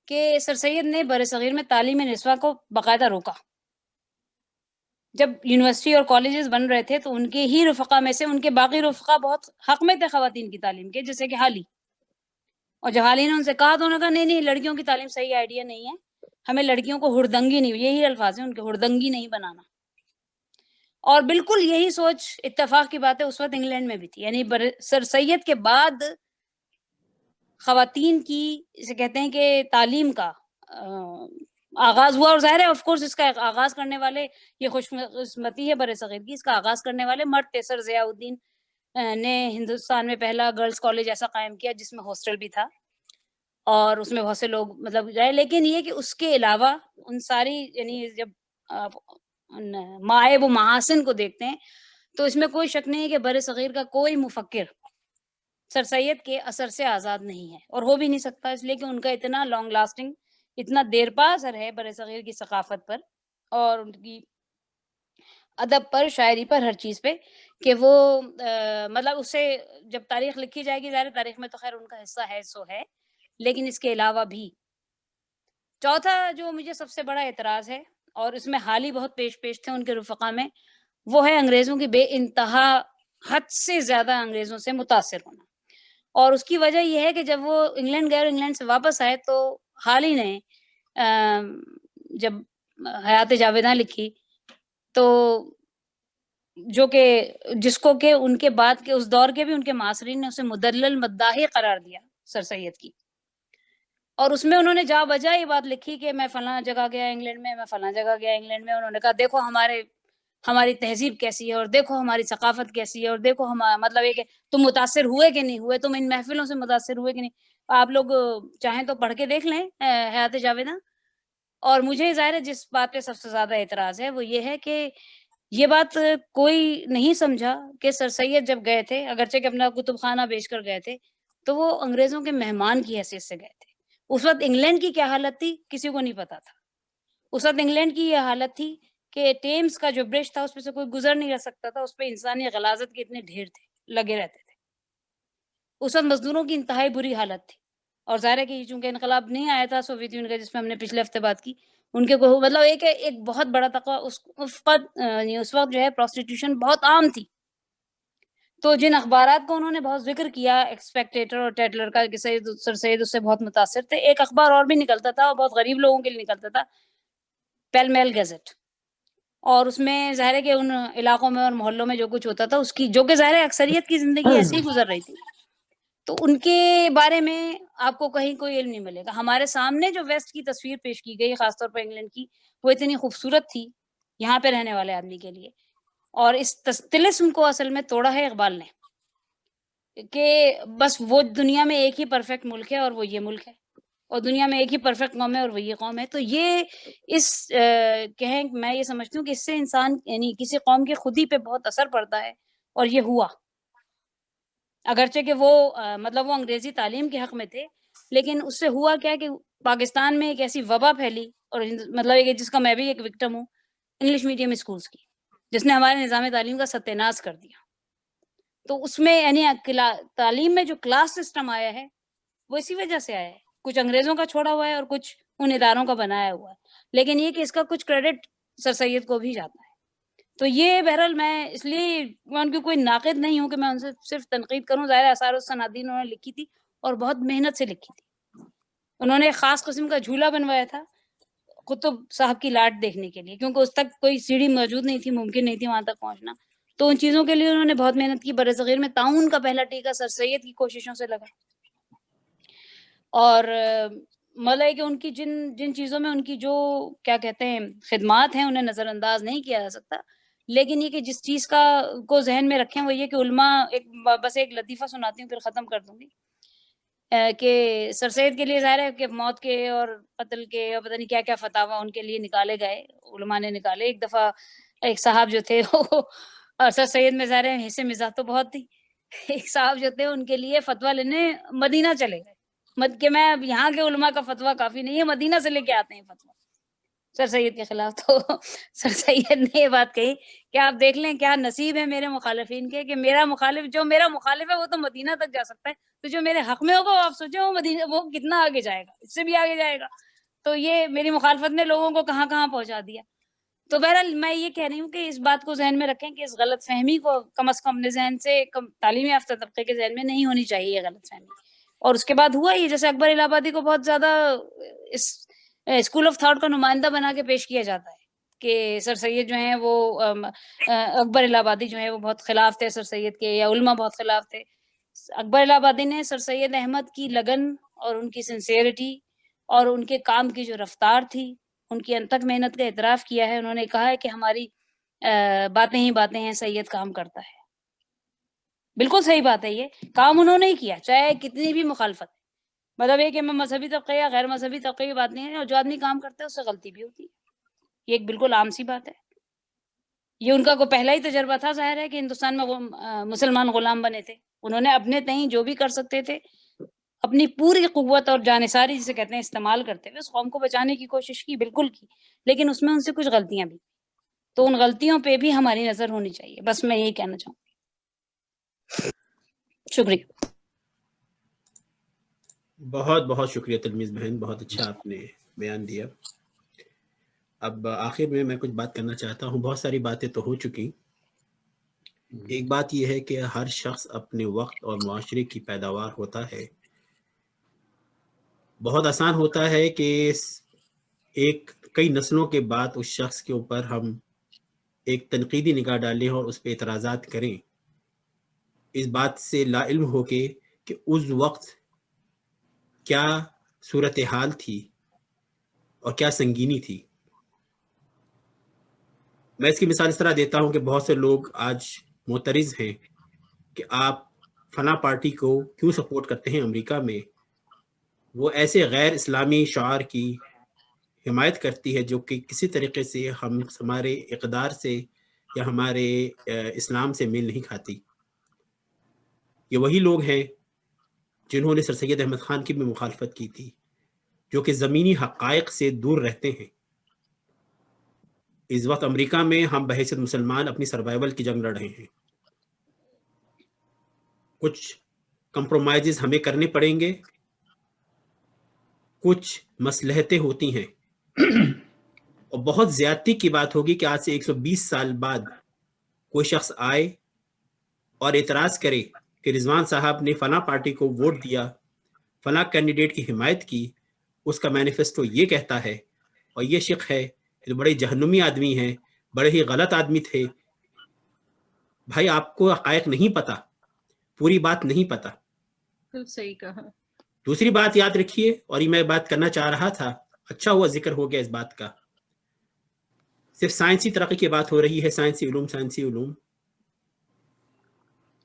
کہ سر سید نے بر صغیر میں تعلیم نسواں کو باقاعدہ روکا. جب یونیورسٹی اور کالجز بن رہے تھے تو ان کے ہی رفقا میں سے ان کے باقی رفقا بہت حق میں تھے خواتین کی تعلیم کے، جیسے کہ حالی. اور جب حالی نے ان سے کہا تو انہوں نے کہا نہیں لڑکیوں کی تعلیم صحیح آئیڈیا نہیں ہے، ہمیں لڑکیوں کو ہردنگی نہیں، یہی الفاظ ہیں ان کے، ہردنگی نہیں بنانا. اور بالکل یہی سوچ اتفاق کی بات ہے اس وقت انگلینڈ میں بھی تھی. یعنی سر سید کے بعد خواتین کی اسے کہتے ہیں کہ تعلیم کا آغاز ہوا، اور ظاہر ہے آف کورس اس کا آغاز کرنے والے، یہ خوش قسمتی ہے بر صغیر کی، اس کا آغاز کرنے والے مرد تھے. سر ضیاء الدین نے ہندوستان میں پہلا گرلز کالج ایسا قائم کیا جس میں ہاسٹل بھی تھا، اور اس میں بہت سے لوگ مطلب جائے. لیکن یہ کہ اس کے علاوہ ان ساری، یعنی جب معائب و محاسن کو دیکھتے ہیں تو اس میں کوئی شک نہیں ہے کہ بر صغیر کا کوئی مفکر سر سید کے اثر سے آزاد نہیں ہے اور ہو بھی نہیں سکتا، اس لیے کہ ان کا اتنا لانگ لاسٹنگ، اتنا دیر پا اثر ہے بر صغیر کی ثقافت پر اور ان کی ادب پر، شاعری پر، ہر چیز پہ، کہ وہ مطلب اس سے جب تاریخ لکھی جائے گی، ظاہر تاریخ میں تو خیر ان کا حصہ ہے سو ہے، لیکن اس کے علاوہ بھی چوتھا جو مجھے سب سے بڑا اعتراض ہے، اور اس میں حال ہی بہت پیش تھے ان کے رفقا میں، وہ ہے انگریزوں کی بے انتہا حد سے زیادہ انگریزوں سے متاثر ہونا. اور اس کی وجہ یہ ہے کہ جب وہ انگلینڈ گئے اور انگلینڈ سے واپس آئے تو حال ہی نے جب حیات جاویداں لکھی تو جو کہ جس کو کہ ان کے بعد کے اس دور کے بھی ان کے معاصرین نے اسے مدلل مداحی قرار دیا سر سید کی، اور اس میں انہوں نے جا بجا یہ بات لکھی کہ میں فلاں جگہ گیا انگلینڈ میں، میں فلاں جگہ گیا انگلینڈ میں. انہوں نے کہا دیکھو ہماری تہذیب کیسی ہے، اور دیکھو ہماری ثقافت کیسی ہے، اور دیکھو مطلب یہ کہ تم متاثر ہوئے کہ نہیں ہوئے، تم ان محفلوں سے متاثر ہوئے کہ نہیں. آپ لوگ چاہیں تو پڑھ کے دیکھ لیں حیات جاویداں. اور مجھے ظاہر ہے جس بات پہ سب سے زیادہ اعتراض ہے وہ یہ ہے کہ یہ بات کوئی نہیں سمجھا کہ سر سید جب گئے تھے، اگرچہ کہ اپنا کتب خانہ بیچ کر گئے تھے، تو وہ انگریزوں کے مہمان کی حیثیت سے گئے تھے. اس وقت انگلینڈ کی کیا حالت تھی کسی کو نہیں پتا تھا. اس وقت انگلینڈ کی یہ حالت تھی کہ ٹیمز کا جو برج تھا اس پہ سے کوئی گزر نہیں رہ سکتا تھا، اس پہ انسانی غلاظت کے اتنے ڈھیر تھے، لگے رہتے تھے. اس وقت مزدوروں کی انتہائی بری حالت تھی. اور ظاہر ہے کہ چونکہ انقلاب نہیں آیا تھا سوویت یونین کا، جس میں ہم نے پچھلے ہفتے بات کی، ان کے کو مطلب ایک بہت بڑا طبقہ اس وقت جو ہے پروسٹیٹیوشن بہت عام تھی. تو جن اخبارات کو انہوں نے بہت ذکر کیا، ایکسپیکٹیٹر اور ٹیٹلر کا، کہ سر سید اس سے بہت متاثر تھے. ایک اخبار اور بھی نکلتا تھا اور بہت غریب لوگوں کے لیے نکلتا تھا، پیل میل گیزٹ. اور اس میں ظاہر ہے کہ ان علاقوں میں اور محلوں میں جو کچھ ہوتا تھا اس کی، جو کہ ظاہر ہے اکثریت کی زندگی ایسی ہی گزر رہی تھی، تو ان کے بارے میں آپ کو کہیں کوئی علم نہیں ملے گا. ہمارے سامنے جو ویسٹ کی تصویر پیش کی گئی خاص طور پر انگلینڈ کی، وہ اتنی خوبصورت تھی یہاں پہ رہنے والے آدمی کے لیے. اور اس طلسم کو اصل میں توڑا ہے اقبال نے، کہ بس وہ دنیا میں ایک ہی پرفیکٹ ملک ہے اور وہ یہ ملک ہے، اور دنیا میں ایک ہی پرفیکٹ قوم ہے اور وہ یہ قوم ہے. تو یہ کہیں میں یہ سمجھتی ہوں کہ اس سے انسان یعنی کسی قوم کی خودی پہ بہت اثر پڑتا ہے. اور یہ ہوا، اگرچہ کہ وہ مطلب وہ انگریزی تعلیم کے حق میں تھے، لیکن اس سے ہوا کیا کہ پاکستان میں ایک ایسی وبا پھیلی، اور مطلب جس کا میں بھی ایک وکٹم ہوں، انگلش میڈیم اسکولز کی، جس نے ہمارے نظام تعلیم کا ستیہ ناش کر دیا. تو اس میں یعنی تعلیم میں جو کلاس سسٹم آیا ہے وہ اسی وجہ سے آیا ہے، کچھ انگریزوں کا چھوڑا ہوا ہے اور کچھ ان اداروں کا بنایا ہوا ہے. لیکن یہ کہ اس کا کچھ کریڈٹ سر سید کو بھی جاتا ہے. تو یہ بہرحال میں اس لیے میں ان کی کوئی ناقد نہیں ہوں کہ میں ان سے صرف تنقید کروں. ظاہر آثار السنادین انہوں نے لکھی تھی اور بہت محنت سے لکھی تھی. انہوں نے ایک خاص قسم کا جھولا بنوایا تھا قطب صاحب کی لاٹ دیکھنے کے لیے، کیونکہ اس تک کوئی سیڑھی موجود نہیں تھی، ممکن نہیں تھی وہاں تک پہنچنا. تو ان چیزوں کے لیے انہوں نے بہت محنت کی. برصغیر میں تعاون کا پہلا ٹیکہ سر سید کی کوششوں سے لگا. اور مطلب کہ ان کی جن چیزوں میں ان کی جو کیا کہتے ہیں خدمات ہیں انہیں نظر انداز نہیں کیا جا سکتا. لیکن یہ کہ جس چیز کو ذہن میں رکھیں وہ یہ کہ علماء بس ایک لطیفہ سناتی ہوں پھر ختم کر دوں گی، کہ سر سید کے لیے ظاہر ہے کہ موت کے اور قتل کے اور پتہ نہیں کیا کیا فتاوا ان کے لیے نکالے گئے، علماء نے نکالے. ایک دفعہ ایک صاحب جو تھے اور سر سید میں ظاہر ہے حصے مزاح تو بہت تھی، ایک صاحب جو تھے ان کے لیے فتوا لینے مدینہ چلے گئے کہ میں اب یہاں کے علماء کا فتوا کافی نہیں ہے، مدینہ سے لے کے آتے ہیں فتوا سر سید کے خلاف. تو سر سید نے یہ بات کہی کہ آپ دیکھ لیں کیا نصیب ہے میرے مخالفین کے، کہ میرا مخالف ہے وہ تو مدینہ تک جا سکتا ہے، تو جو میرے حق میں ہوگا وہ آپ سوچیں وہ کتنا آگے جائے گا، اس سے بھی آگے جائے گا. تو یہ میری مخالفت نے لوگوں کو کہاں کہاں پہنچا دیا. تو بہرحال میں یہ کہہ رہی ہوں کہ اس بات کو ذہن میں رکھیں کہ اس غلط فہمی کو کم از کم اپنے ذہن سے، تعلیم یافتہ طبقے کے ذہن میں نہیں ہونی چاہیے یہ غلط فہمی. اور اس کے بعد ہوا یہ، جیسے اکبر الہ آبادی کو بہت زیادہ اس اسکول آف تھاٹ کا نمائندہ بنا کے پیش کیا جاتا ہے کہ سر سید جو ہیں وہ اکبر الہ آبادی جو ہے وہ بہت خلاف تھے سر سید کے، یا علماء بہت خلاف تھے. اکبر الہ آبادی نے سر سید احمد کی لگن اور ان کی سنسیئرٹی اور ان کے کام کی جو رفتار تھی، ان کی انتھک محنت کا اعتراف کیا ہے. انہوں نے کہا ہے کہ ہماری باتیں ہی باتیں ہیں، سید کام کرتا ہے. بالکل صحیح بات ہے، یہ کام انہوں نے ہی کیا چاہے کتنی بھی مخالفت ہے. مطلب یہ کہ میں مذہبی طبقے یا غیر مذہبی طبقے کی بات نہیں ہے، اور جو آدمی کام کرتا ہے اس سے غلطی بھی ہوتی ہے، یہ ایک بالکل عام سی بات ہے. یہ ان کا کوئی پہلا ہی تجربہ تھا، ظاہر ہے کہ ہندوستان میں مسلمان غلام بنے تھے انہوں نے اپنے تئیں جو بھی کر سکتے تھے اپنی پوری قوت اور جانثاری جسے کہتے ہیں استعمال کرتے ہوئے اس قوم کو بچانے کی کوشش کی، بالکل کی، لیکن اس میں ان سے کچھ غلطیاں بھی، تو ان غلطیوں پہ بھی ہماری نظر ہونی چاہیے. بس میں یہی کہنا چاہوں گی. شکریہ. بہت بہت شکریہ تلمیز بہن، بہت اچھا آپ نے بیان دیا. اب آخر میں کچھ بات کرنا چاہتا ہوں. بہت ساری باتیں تو ہو چکی. ایک بات یہ ہے کہ ہر شخص اپنے وقت اور معاشرے کی پیداوار ہوتا ہے. بہت آسان ہوتا ہے کہ کئی نسلوں کے بعد اس شخص کے اوپر ہم ایک تنقیدی نگاہ ڈالیں اور اس پہ اعتراضات کریں، اس بات سے لا علم ہو کے کہ اس وقت کیا صورتحال تھی اور کیا سنگینی تھی. میں اس کی مثال اس طرح دیتا ہوں کہ بہت سے لوگ آج معترض ہیں کہ آپ فلاں پارٹی کو کیوں سپورٹ کرتے ہیں امریکہ میں. وہ ایسے غیر اسلامی شعار کی حمایت کرتی ہے جو کہ کسی طریقے سے ہمارے اقدار سے یا ہمارے اسلام سے میل نہیں کھاتی. یہ وہی لوگ ہیں جنہوں نے سر سید احمد خان کی بھی مخالفت کی تھی، جو کہ زمینی حقائق سے دور رہتے ہیں. اس وقت امریکہ میں ہم بحیثیت مسلمان اپنی سروائیول کی جنگ لڑ رہے ہیں. کچھ کمپرومائزز ہمیں کرنے پڑیں گے، کچھ مصلحتیں ہوتی ہیں، اور بہت زیادتی کی بات ہوگی کہ آج سے 120 سال بعد کوئی شخص آئے اور اعتراض کرے کہ رضوان صاحب نے فلاں پارٹی کو ووٹ دیا، فلاں کینڈیڈیٹ کی حمایت کی، اس کا مینیفیسٹو یہ کہتا ہے اور یہ شق ہے، جو بڑے جہنمی آدمی ہیں، بڑے ہی غلط آدمی تھے. بھائی آپ کو حقائق نہیں پتا، پوری بات نہیں پتا. صحیح کہا. دوسری بات یاد رکھیے، اور یہ میں بات کرنا چاہ رہا تھا، اچھا ہوا ذکر ہو گیا اس بات کا. صرف سائنسی ترقی کی بات ہو رہی ہے، سائنسی علوم.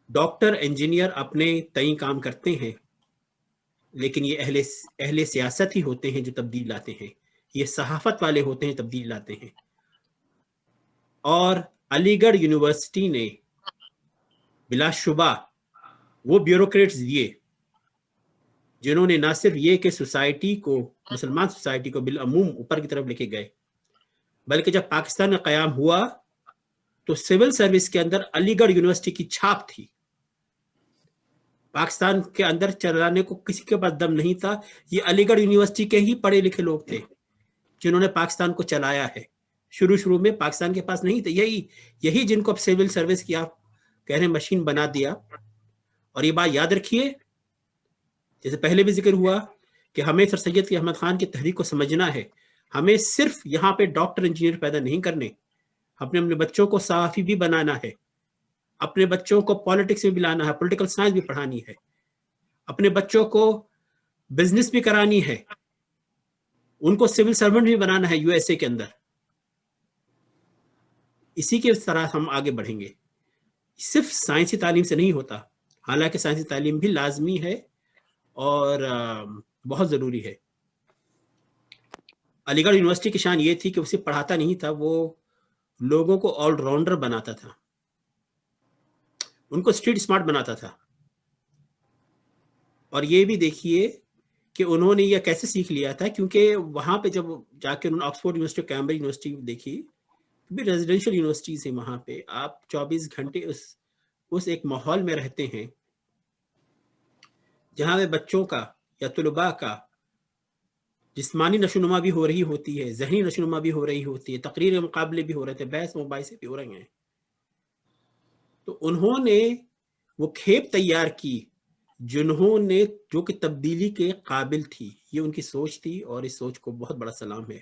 ڈاکٹر انجینئر اپنے تئیں کام کرتے ہیں، لیکن یہ اہل سیاست ہی ہوتے ہیں جو تبدیل لاتے ہیں. یہ صحافت والے ہوتے ہیں تبدیل لاتے ہیں. اور علی گڑھ یونیورسٹی نے بلا شبہ وہ بیوروکریٹس دیے جنہوں نے نہ صرف یہ کہ سوسائٹی کو، مسلمان سوسائٹی کو بالعموم اوپر کی طرف لے کے گئے، بلکہ جب پاکستان کا قیام ہوا تو سول سروس کے اندر علی گڑھ یونیورسٹی کی چھاپ تھی. پاکستان کے اندر چلانے کو کسی کے پاس دم نہیں تھا. یہ علی گڑھ یونیورسٹی کے ہی پڑھے لکھے لوگ تھے جنہوں نے پاکستان کو چلایا ہے. شروع میں پاکستان کے پاس نہیں تھے. یہی جن کو اب سول سروس کی آپ کہہ رہے ہیں مشین بنا دیا. اور یہ بات یاد رکھیے، جیسے پہلے بھی ذکر ہوا کہ ہمیں سر سید احمد خان کی تحریک کو سمجھنا ہے. ہمیں صرف یہاں پہ ڈاکٹر انجینئر پیدا نہیں کرنے، اپنے بچوں کو صحافی بھی بنانا ہے، اپنے بچوں کو پالیٹکس میں بھی لانا ہے، پولیٹیکل سائنس بھی پڑھانی ہے، اپنے بچوں کو بزنس بھی کرانی ہے، ان کو سول سرونٹ بھی بنانا ہے USA کے اندر. اسی کے طرح ہم آگے بڑھیں گے. صرف سائنسی تعلیم سے نہیں ہوتا، حالانکہ سائنسی تعلیم بھی لازمی ہے اور بہت ضروری ہے. علی گڑھ یونیورسٹی کی شان یہ تھی کہ اسے پڑھاتا نہیں تھا، وہ لوگوں کو آل راؤنڈر بناتا تھا، ان کو اسٹریٹ اسمارٹ بناتا تھا. اور یہ بھی دیکھیے کہ انہوں نے یہ کیسے سیکھ لیا تھا، کیونکہ وہاں پہ جب جا کے انہوں نے آکسفورڈ یونیورسٹی، کیمبرج یونیورسٹی دیکھی، بھی ریزیڈینشیل یونیورسٹیز ہیں، وہاں پہ آپ 24 گھنٹے اس ایک ماحول میں رہتے ہیں جہاں پہ بچوں کا یا طلباء کا جسمانی نشوونما بھی ہو رہی ہوتی ہے، ذہنی نشوونما بھی ہو رہی ہوتی ہے، تقریر کے مقابلے بھی ہو رہے تھے، بحث مباحثے بھی ہو رہے ہیں. تو انہوں نے وہ کھیپ تیار کی جو کہ تبدیلی کے قابل تھی. یہ ان کی سوچ تھی اور اس سوچ کو بہت بڑا سلام ہے.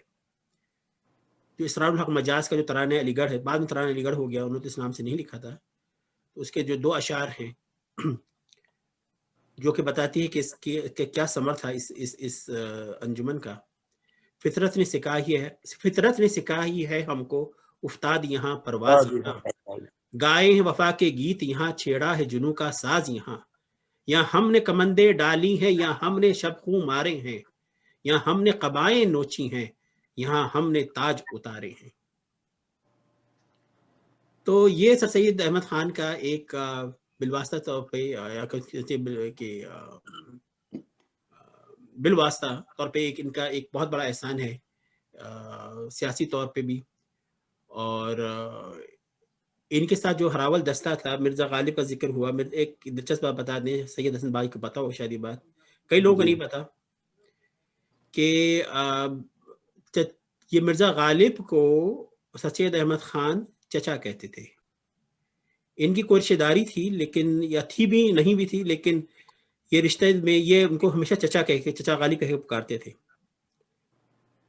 جو اسرار الحق مجاز کا جو ترانہ علی گڑھ ہے، بعد میں ترانہ علی گڑھ ہو گیا، انہوں نے اسلام سے نہیں لکھا تھا، تو اس کے جو 2 اشعار ہیں جو کہ بتاتی ہے کہ کیا ثمر تھا اس انجمن کا. فطرت نے سکھائی ہے ہم کو افتاد یہاں پرواز یہاں، گائے ہیں وفا کے گیت یہاں، چھیڑا ہے جنوں کا ساز یہاں. یہاں ہم نے کمندیں ڈالی ہیں، یہاں ہم نے شب خوں مارے ہیں، یہاں ہم نے قبائیں نوچی ہیں، یہاں ہم نے تاج اتارے ہیں. تو یہ سر سید احمد خان کا ایک بالواسطہ طور پہ یا کہ بالواسطہ طور پہ ان کا ایک بہت بڑا احسان ہے سیاسی طور پہ بھی. اور ان کے ساتھ جو ہراول دستہ تھا، مرزا غالب کا ذکر ہوا. ایک دلچسپ بات بتا دیں، سید حسن بھائی کو پتا ہو شاید یہ بات، کئی لوگوں کو نہیں پتا کہ یہ مرزا غالب کو سر سید احمد خان چچا کہتے تھے. ان کی کوئی رشتہ داری تھی لیکن یا تھی بھی نہیں بھی تھی، لیکن یہ رشتے میں یہ ان کو ہمیشہ چچا کہہ کے، چچا غالب کہہ کے پکارتے تھے.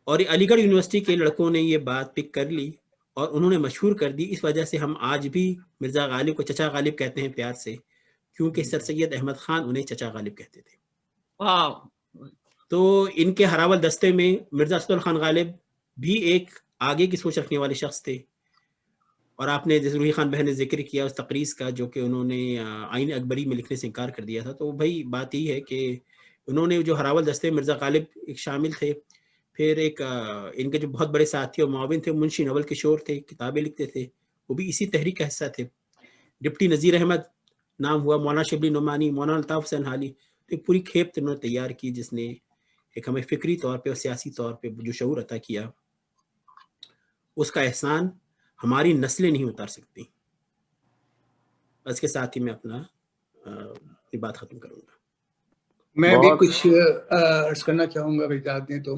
اور علی گڑھ یونیورسٹی کے لڑکوں نے یہ بات پک کر لی اور انہوں نے مشہور کر دی. اس وجہ سے ہم آج بھی مرزا غالب کو چچا غالب کہتے ہیں پیار سے، کیونکہ سر سید احمد خان انہیں چچا غالب کہتے تھے. تو ان کے ہراول دستے میں مرزا اسد خان غالب بھی ایک آگے کی سوچ رکھنے والے شخص تھے. اور آپ نے جیسے روحی خان بہن نے ذکر کیا اس تقریض کا جو کہ انہوں نے آئین اکبری میں لکھنے سے انکار کر دیا تھا. تو بھائی بات یہ ہے کہ انہوں نے جو ہراول دستے مرزا غالب ایک شامل تھے. پھر ایک ان کے جو بہت بڑے ساتھی اور معاون تھے منشی نول کشور تھے، کتابیں لکھتے تھے، وہ بھی اسی تحریک کا حصہ تھے. ڈپٹی نذیر احمد نام ہوا، مولانا شبلی نعمانی، مولانا الطاف حسین حالی. تو ایک پوری کھیپ انہوں نے تیار کی جس نے ایک ہمیں فکری طور پہ اور سیاسی طور پہ جو شعور عطا کیا. اس کا احسان ہماری نسلیں نہیں اتار سکتی. اس کے ساتھ ہی میں اپنا بات ختم کروں گا. میں بھی کچھ عرض کرنا چاہوں گا، اجازت دیں تو.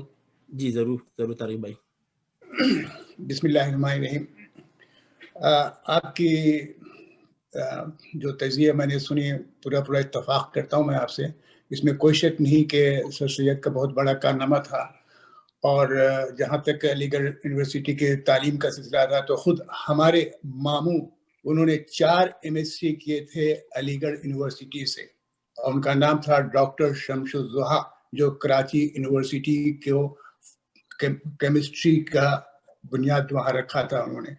جی ضرور ضرور طارق بھائی. بسم اللہ الرحمن الرحیم. آپ کی جو تجزیہ میں نے سنی پورا اتفاق کرتا ہوں میں آپ سے. اس میں کوئی شک نہیں کہ سر سید کا بہت بڑا کارنامہ تھا. اور جہاں تک علی گڑھ یونیورسٹی کے تعلیم کا سلسلہ تھا تو خود ہمارے ماموں انہوں نے 4 MSc کیے تھے علی گڑھ یونیورسٹی سے، اور ان کا نام تھا ڈاکٹر شمس الضحیٰ، جو کراچی یونیورسٹی کو کیمسٹری کا بنیاد وہاں رکھا تھا انہوں نے.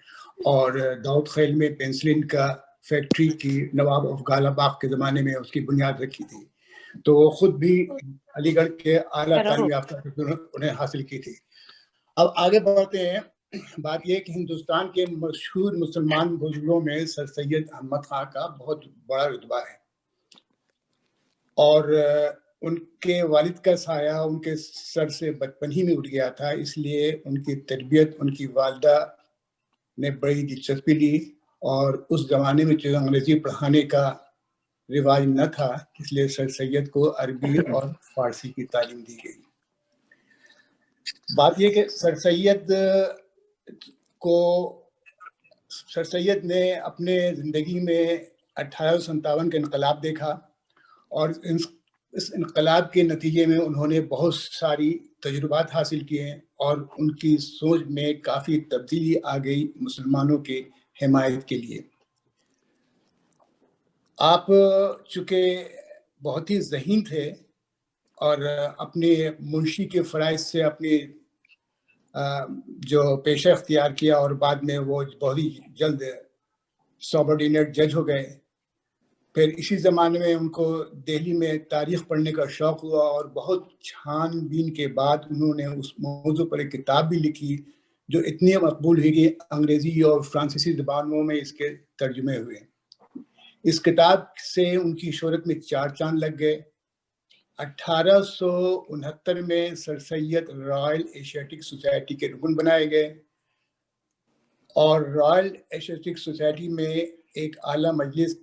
اور داؤد خیل میں پینسلن کا فیکٹری کی نواب افضل باغ کے زمانے میں اس کی بنیاد رکھی تھی. تو وہ خود بھی علی گڑھ کے اعلیٰ تعلیم یافتہ انہیں حاصل کی تھی. اب آگے بڑھتے ہیں. بات یہ کہ ہندوستان کے مشہور مسلمان بزرگوں میں سر سید احمد خان کا بہت بڑا رتبہ ہے، اور ان کے والد کا سایہ ان کے سر سے بچپن ہی میں اٹھ گیا تھا. اس لیے ان کی تربیت ان کی والدہ نے بڑی دلچسپی لی، اور اس زمانے میں جو انگریزی پڑھانے کا رواج نہ تھا، اس لیے سر سید کو عربی اور فارسی کی تعلیم دی گئی. بات یہ کہ سر سید نے اپنے زندگی میں 1857 کا انقلاب دیکھا، اور اس انقلاب کے نتیجے میں انہوں نے بہت ساری تجربات حاصل کیے، اور ان کی سوچ میں کافی تبدیلی آ گئی مسلمانوں کے حمایت کے لیے. آپ چونکہ بہت ہی ذہین تھے اور اپنے منشی کے فرائض سے اپنی جو پیشہ اختیار کیا، اور بعد میں وہ بہت ہی جلد سبارڈینیٹ جج ہو گئے. پھر اسی زمانے میں ان کو دہلی میں تاریخ پڑھنے کا شوق ہوا، اور بہت چھان بین کے بعد انہوں نے اس موضوع پر ایک کتاب بھی لکھی جو اتنی مقبول ہوئی کہ انگریزی اور فرانسیسی زبانوں میں اس کے ترجمے ہوئے. اس کتاب سے ان کی شہرت میں 4 چاند لگ گئے. 1869 میں سر سید رائل ایشیاٹک سوسائٹی کے رکن بنائے گئے، اور رائل ایشیاٹک سوسائٹی میں ایک اعلیٰ مجلس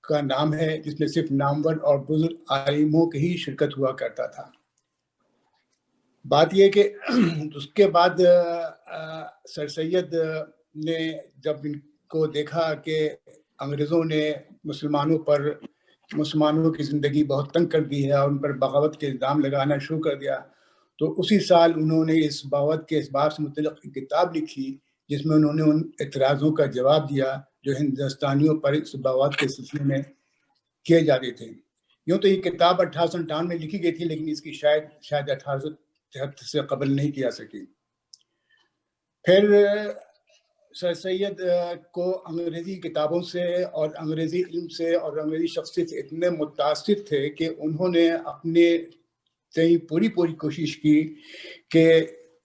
کا نام ہے جس میں صرف نامور اور بزرگ عالموں کی ہی شرکت ہوا کرتا تھا. بات یہ کہ اس کے بعد سر سید نے جب ان کو دیکھا کہ انگریزوں نے مسلمانوں کی زندگی بہت تنگ کر دی ہے اور ان پر بغاوت کے الزام لگانا شروع کر دیا، تو اسی سال انہوں نے اس بغاوت کے اسباب سے متعلق ایک کتاب لکھی جس میں انہوں نے ان اعتراضوں کا جواب دیا جو ہندوستانیوں پر اس بغاوت کے سلسلے میں کیے جاتے تھے. یوں تو یہ کتاب 1857 میں لکھی گئی تھی، لیکن اس کی شاید 1873 سے قبل نہیں کیا سکی. پھر سر سید کو انگریزی کتابوں سے اور انگریزی علم سے اور انگریزی شخصیت سے اتنے متاثر تھے کہ انہوں نے اپنے تئیں پوری کوشش کی کہ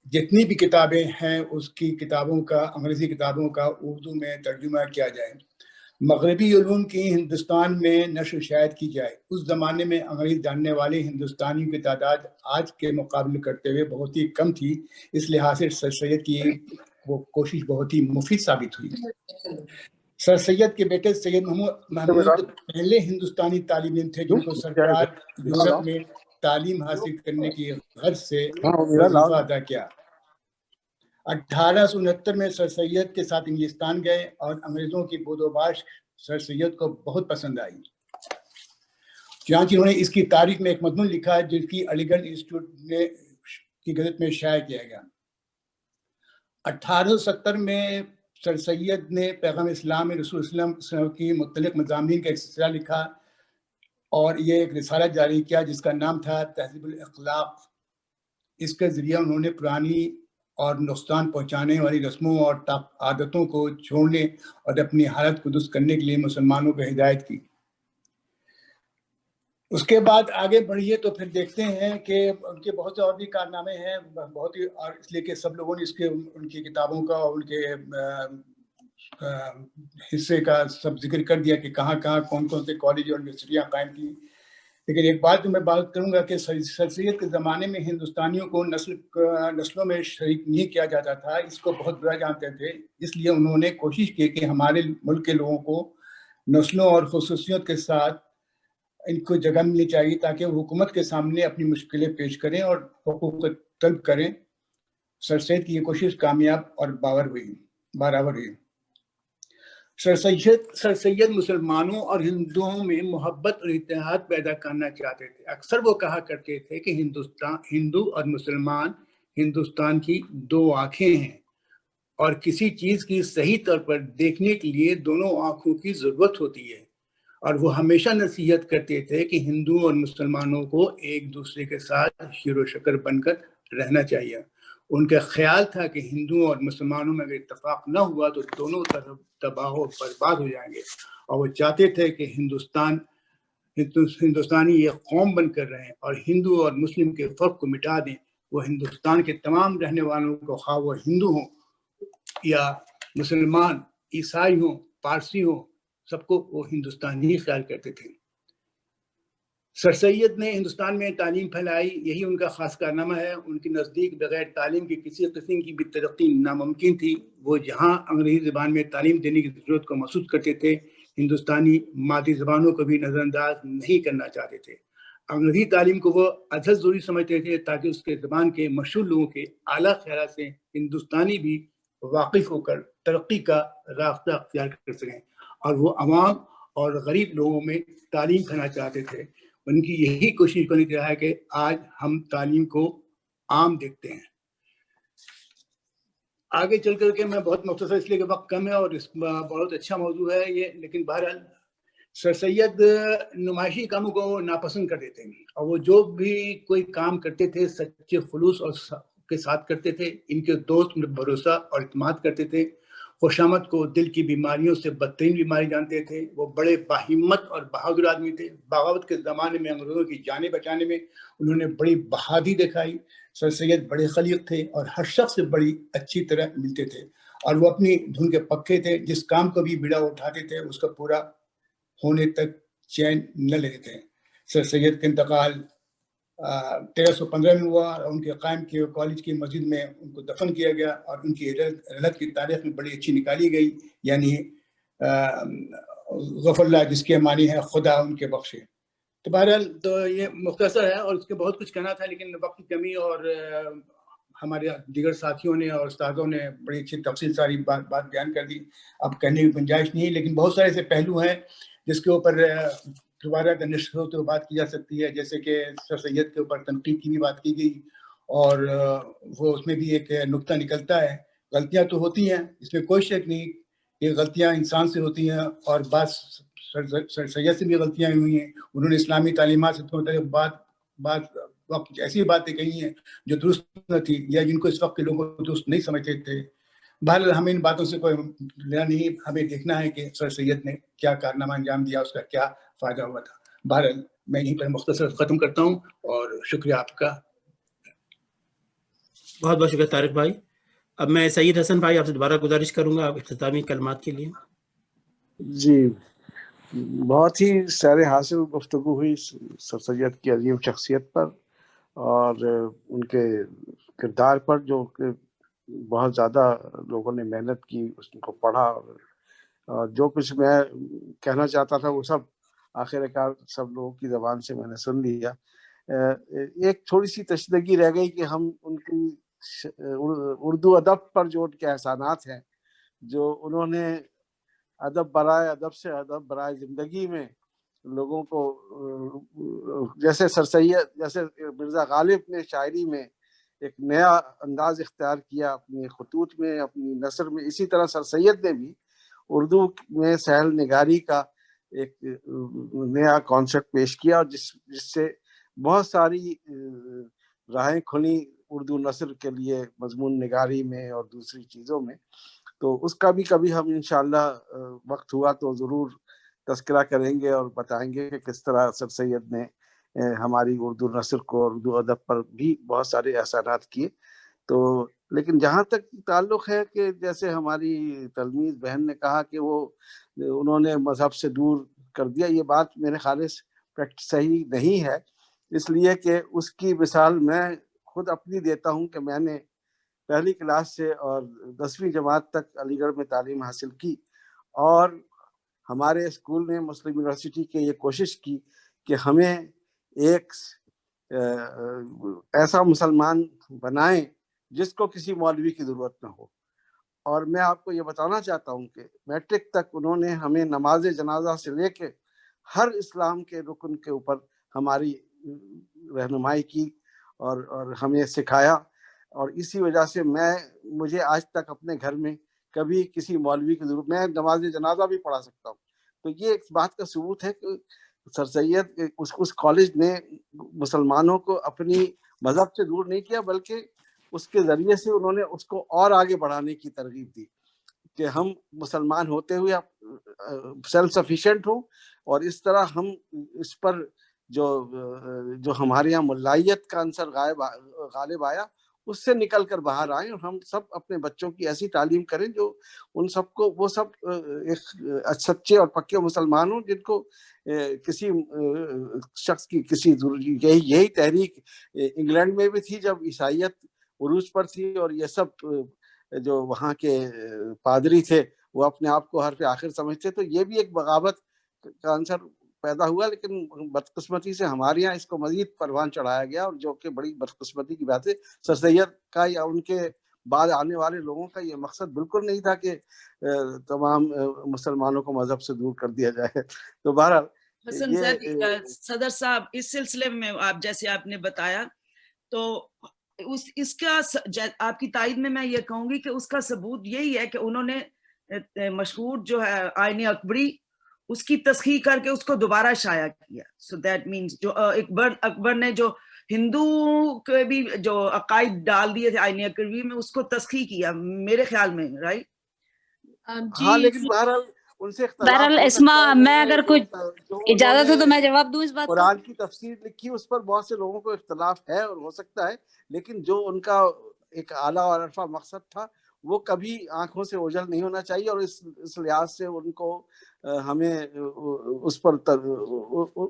جتنی بھی کتابیں ہیں اس کی کتابوں کا، انگریزی کتابوں کا اردو میں ترجمہ کیا جائے. مغربی علوم کی ہندوستان میں نشر و شائع کی جائے. اس زمانے میں انگریزی جاننے والے ہندوستانیوں کی تعداد آج کے مقابلے کرتے ہوئے بہت ہی کم تھی. اس لحاظ سے سر سید کی وہ کوشش بہت ہی مفید ثابت ہوئی. سر سید کے بیٹے سید محمود پہلے ہندوستانی طالب علم تھے جن کو سرکار یورپ میں تعلیم حاصل کرنے کی غرض سے وظیفہ ادا کیا. 1869 میں سر سید کے ساتھ انگلستان گئے اور انگریزوں کی بود و باش سر سید کو بہت پسند آئی. چنانچہ انہوں نے اس کی تاریخ میں ایک مضمون لکھا جس کی علی گڑھ انسٹیٹیوٹ کی گزٹ میں شائع کیا گیا. 1870 میں سر سید نے پیغام اسلام میں رسول اللہ صلی اللہ علیہ وسلم کی متعلق مضامین کا ایک سلسلہ لکھا اور یہ ایک رسالہ جاری کیا جس کا نام تھا تہذیب الاخلاق. اس کے ذریعے انہوں نے پرانی اور نقصان پہنچانے والی رسموں اور عادتوں کو چھوڑنے اور اپنی حالت کو درست کرنے کے لیے مسلمانوں کو ہدایت کی. اس کے بعد آگے بڑھیے تو پھر دیکھتے ہیں کہ ان کے بہت سے اور بھی کارنامے ہیں بہت ہی، اور اس لیے کہ سب لوگوں نے ان کی کتابوں کا اور ان کے حصے کا سب ذکر کر دیا کہ کہاں کہاں کون کون سے کالج اور یونیورسٹیاں قائم کی. لیکن ایک بات جو میں بات کروں گا کہ سر سید کے زمانے میں ہندوستانیوں کو نسلوں میں شریک نہیں کیا جاتا تھا. اس کو بہت برا جانتے تھے. اس لیے انہوں نے کوشش کی کہ ہمارے ملک کے لوگوں کو نسلوں اور خصوصیت کے ساتھ ان کو جگہ ملنی چاہیے تاکہ وہ حکومت کے سامنے اپنی مشکلیں پیش کریں اور حقوق طلب کریں. سر سید کی یہ کوشش کامیاب اور برابر ہوئی. سر سید مسلمانوں اور ہندوؤں میں محبت اور اتحاد پیدا کرنا چاہتے تھے. اکثر وہ کہا کرتے تھے کہ ہندو اور مسلمان ہندوستان کی دو آنکھیں ہیں اور کسی چیز کی صحیح طور پر دیکھنے کے لیے دونوں آنکھوں کی ضرورت ہوتی ہے. اور وہ ہمیشہ نصیحت کرتے تھے کہ ہندو اور مسلمانوں کو ایک دوسرے کے ساتھ شیر و شکر بن کر رہنا چاہیے. ان کا خیال تھا کہ ہندوؤں اور مسلمانوں میں اگر اتفاق نہ ہوا تو دونوں طرف تباہ و برباد ہو جائیں گے. اور وہ چاہتے تھے کہ ہندوستانی یہ قوم بن کر رہیں اور ہندو اور مسلم کے فرق کو مٹا دیں. وہ ہندوستان کے تمام رہنے والوں کو، خواہ وہ ہندو ہوں یا مسلمان، عیسائی ہوں، پارسی ہوں، سب کو وہ ہندوستانی خیال کرتے تھے. سر سید نے ہندوستان میں تعلیم پھیلائی، یہی ان کا خاص کارنامہ ہے. ان کے نزدیک بغیر تعلیم کی کسی قسم کی بھی ترقی ناممکن تھی. وہ جہاں انگریزی زبان میں تعلیم دینے کی ضرورت کو محسوس کرتے تھے، ہندوستانی مادری زبانوں کو بھی نظر انداز نہیں کرنا چاہتے تھے. انگریزی تعلیم کو وہ ازحد ضروری سمجھتے تھے تاکہ اس کے زبان کے مشہور لوگوں کے اعلیٰ خیالات سے ہندوستانی بھی واقف ہو کر ترقی کا راستہ اختیار کر سکیں. اور وہ عوام اور غریب لوگوں میں تعلیم پھیلانا چاہتے تھے. ان کی یہی کوشش کا نتیجہ ہے کہ آج ہم تعلیم کو عام دیکھتے ہیں. آگے چل کر کے میں بہت مختصر، اس لیے کہ وقت کم ہے اور بہت اچھا موضوع ہے یہ، لیکن بہرحال سر سید نمائشی کاموں کو ناپسند کر دیتے ہیں اور وہ جو بھی کوئی کام کرتے تھے سچے خلوص اور کے ساتھ کرتے تھے. ان کے دوست بھروسہ اور اعتماد کرتے تھے. خوشامد کو دل کی بیماریوں سے بدترین بیماری جانتے تھے. وہ بڑے باہمت اور بہادر آدمی تھے. بغاوت کے زمانے میں انگریزوں کی جانیں بچانے میں انہوں نے بڑی بہادری دکھائی. سر سید بڑے خلیق تھے اور ہر شخص سے بڑی اچھی طرح ملتے تھے اور وہ اپنی دھن کے پکے تھے. جس کام کو بھی بیڑا اٹھاتے تھے اس کا پورا ہونے تک چین نہ لیتے تھے. سر سید کا انتقال 1315 میں ہوا اور ان کے قائم کیے کالج کی مسجد میں ان کو دفن کیا گیا اور ان کی رحلت کی تاریخ میں بڑی اچھی نکالی گئی، یعنی غفر اللہ، جس کے معنی ہے خدا ان کے بخشے. تو بہرحال تو یہ مختصر ہے اور اس کے بہت کچھ کہنا تھا، لیکن وقت کی کمی اور ہمارے دیگر ساتھیوں نے اور استادوں نے بڑی اچھی تفصیل ساری بات بیان کر دی. اب کہنے کی گنجائش نہیں، لیکن بہت سارے ایسے پہلو ہیں جس کے اوپر دوبارہ نشر ہو تو بات کی جا سکتی ہے. جیسے کہ سر سید کے اوپر تنقید کی بھی بات کی گئی اور وہ اس میں بھی ایک نقطہ نکلتا ہے. غلطیاں تو ہوتی ہیں، اس میں کوئی شک نہیں کہ غلطیاں انسان سے ہوتی ہیں اور بعض سر سید سے بھی غلطیاں ہوئی ہیں. انہوں نے اسلامی تعلیمات سے بعض وقت ایسی باتیں کہی ہیں جو درست نہ تھی یا جن کو اس وقت کے لوگ درست نہیں سمجھتے تھے. بہرحال ہمیں ان باتوں سے کوئی لینا نہیں، ہمیں دیکھنا ہے کہ سر سید نے کیا کارنامہ انجام دیا، اس کا کیا فائدہ ہوا تھا. بہرحال میں یہیں پر مختصر ختم کرتا ہوں اور شکریہ آپ کا. بہت بہت شکریہ طارق بھائی. اب میں سید حسن بھائی آپ سے دوبارہ گزارش کروں گا آپ اختتامی کلمات کے لیے. جی، بہت ہی سیر حاصل گفتگو ہوئی سر سید کی عظیم شخصیت پر اور ان کے کردار پر، جو کہ بہت زیادہ لوگوں نے محنت کی، اس کو پڑھا، اور جو کچھ میں کہنا چاہتا تھا وہ سب آخر کار سب لوگوں کی زبان سے میں نے سن لیا۔ ایک تھوڑی سی تشنگی رہ گئی کہ ہم ان کی اردو ادب پر جو ان کے احسانات ہیں، جو انہوں نے ادب برائے ادب سے ادب برائے زندگی میں لوگوں کو، جیسے سر سید، جیسے مرزا غالب نے شاعری میں ایک نیا انداز اختیار کیا اپنے خطوط میں، اپنی نثر میں، اسی طرح سر سید نے بھی اردو میں سہل نگاری کا ایک نیا کانسیپٹ پیش کیا، اور جس سے بہت ساری راہیں کھلی اردو نثر کے لیے مضمون نگاری میں اور دوسری چیزوں میں۔ تو اس کا بھی کبھی ہم انشاءاللہ وقت ہوا تو ضرور تذکرہ کریں گے اور بتائیں گے کہ کس طرح سر سید نے ہماری اردو نثر کو، اردو ادب پر بھی بہت سارے احسانات کیے۔ تو لیکن جہاں تک تعلق ہے کہ جیسے ہماری تلمیذ بہن نے کہا کہ انہوں نے مذہب سے دور کر دیا، یہ بات میرے خیال سے صحیح نہیں ہے، اس لیے کہ اس کی مثال میں خود اپنی دیتا ہوں کہ میں نے پہلی کلاس سے اور 10ویں جماعت تک علی گڑھ میں تعلیم حاصل کی، اور ہمارے اسکول نے، مسلم یونیورسٹی کے، یہ کوشش کی کہ ہمیں ایک ایسا مسلمان بنائیں جس کو کسی مولوی کی ضرورت نہ ہو۔ اور میں آپ کو یہ بتانا چاہتا ہوں کہ میٹرک تک انہوں نے ہمیں نماز جنازہ سے لے کے ہر اسلام کے رکن کے اوپر ہماری رہنمائی کی اور ہمیں سکھایا، اور اسی وجہ سے مجھے آج تک اپنے گھر میں کبھی کسی مولوی کی ضرورت، میں نماز جنازہ بھی پڑھا سکتا ہوں۔ تو یہ ایک بات کا ثبوت ہے کہ سر سید اس کالج نے مسلمانوں کو اپنی مذہب سے دور نہیں کیا، بلکہ اس کے ذریعے سے انہوں نے اس کو اور آگے بڑھانے کی ترغیب دی کہ ہم مسلمان ہوتے ہوئے سیلف سفیشینٹ ہوں، اور اس طرح ہم اس پر جو ہمارے یہاں ملائیت کا عنصر غالب آیا، اس سے نکل کر باہر آئیں، اور ہم سب اپنے بچوں کی ایسی تعلیم کریں جو ان سب کو، وہ سب ایک سچے اور پکے مسلمان ہوں، جن کو کسی شخص کی کسی یہی تحریک انگلینڈ میں بھی تھی جب عیسائیت عروج پر تھی، اور یہ سب جو وہاں کے پادری تھے وہ اپنے آپ کو حرف آخر سمجھتے، تو یہ بھی ایک بغاوت کا عنصر پیدا ہوا، لیکن بدقسمتی سے ہمارے یہاں اس کو مزید پروان چڑھایا گیا، اور جو کہ بڑی بدقسمتی کی بات ہے۔ سر سید کا یا ان کے بعد آنے والے لوگوں کا یہ مقصد بالکل نہیں تھا کہ تمام مسلمانوں کو مذہب سے دور کر دیا جائے۔ تو بہرحال حسن زید صدر صاحب، اس سلسلے میں آپ جیسے آپ نے بتایا، تو اس کا آپ کی تائید میں یہ کہوں گی کہ اس کا ثبوت یہی ہے کہ انہوں نے مشہور جو ہے آئین اکبری، اس کی تصحیح کر کے اس کو دوبارہ شائع کیا۔ سو دیٹ مینس جو اکبر نے جو ہندو کے بھی جو عقائد ڈال دیے تھے آئین اکبری میں، اس کو تصحیح کیا میرے خیال میں، رائٹ؟ ہاں، لیکن بہرحال ان سے بہرحال اسما، میں اگر کچھ اجازت ہو تو میں جواب دوں اس بات کا۔ قرآن کی تفسیر لکھی، اس پر بہت سے لوگوں کو اختلاف ہے اور ہو سکتا ہے، لیکن جو ان کا ایک اعلیٰ اور عرفہ مقصد تھا وہ کبھی آنکھوں سے اوجھل نہیں ہونا چاہیے، اور اس لحاظ سے ان کو ہمیں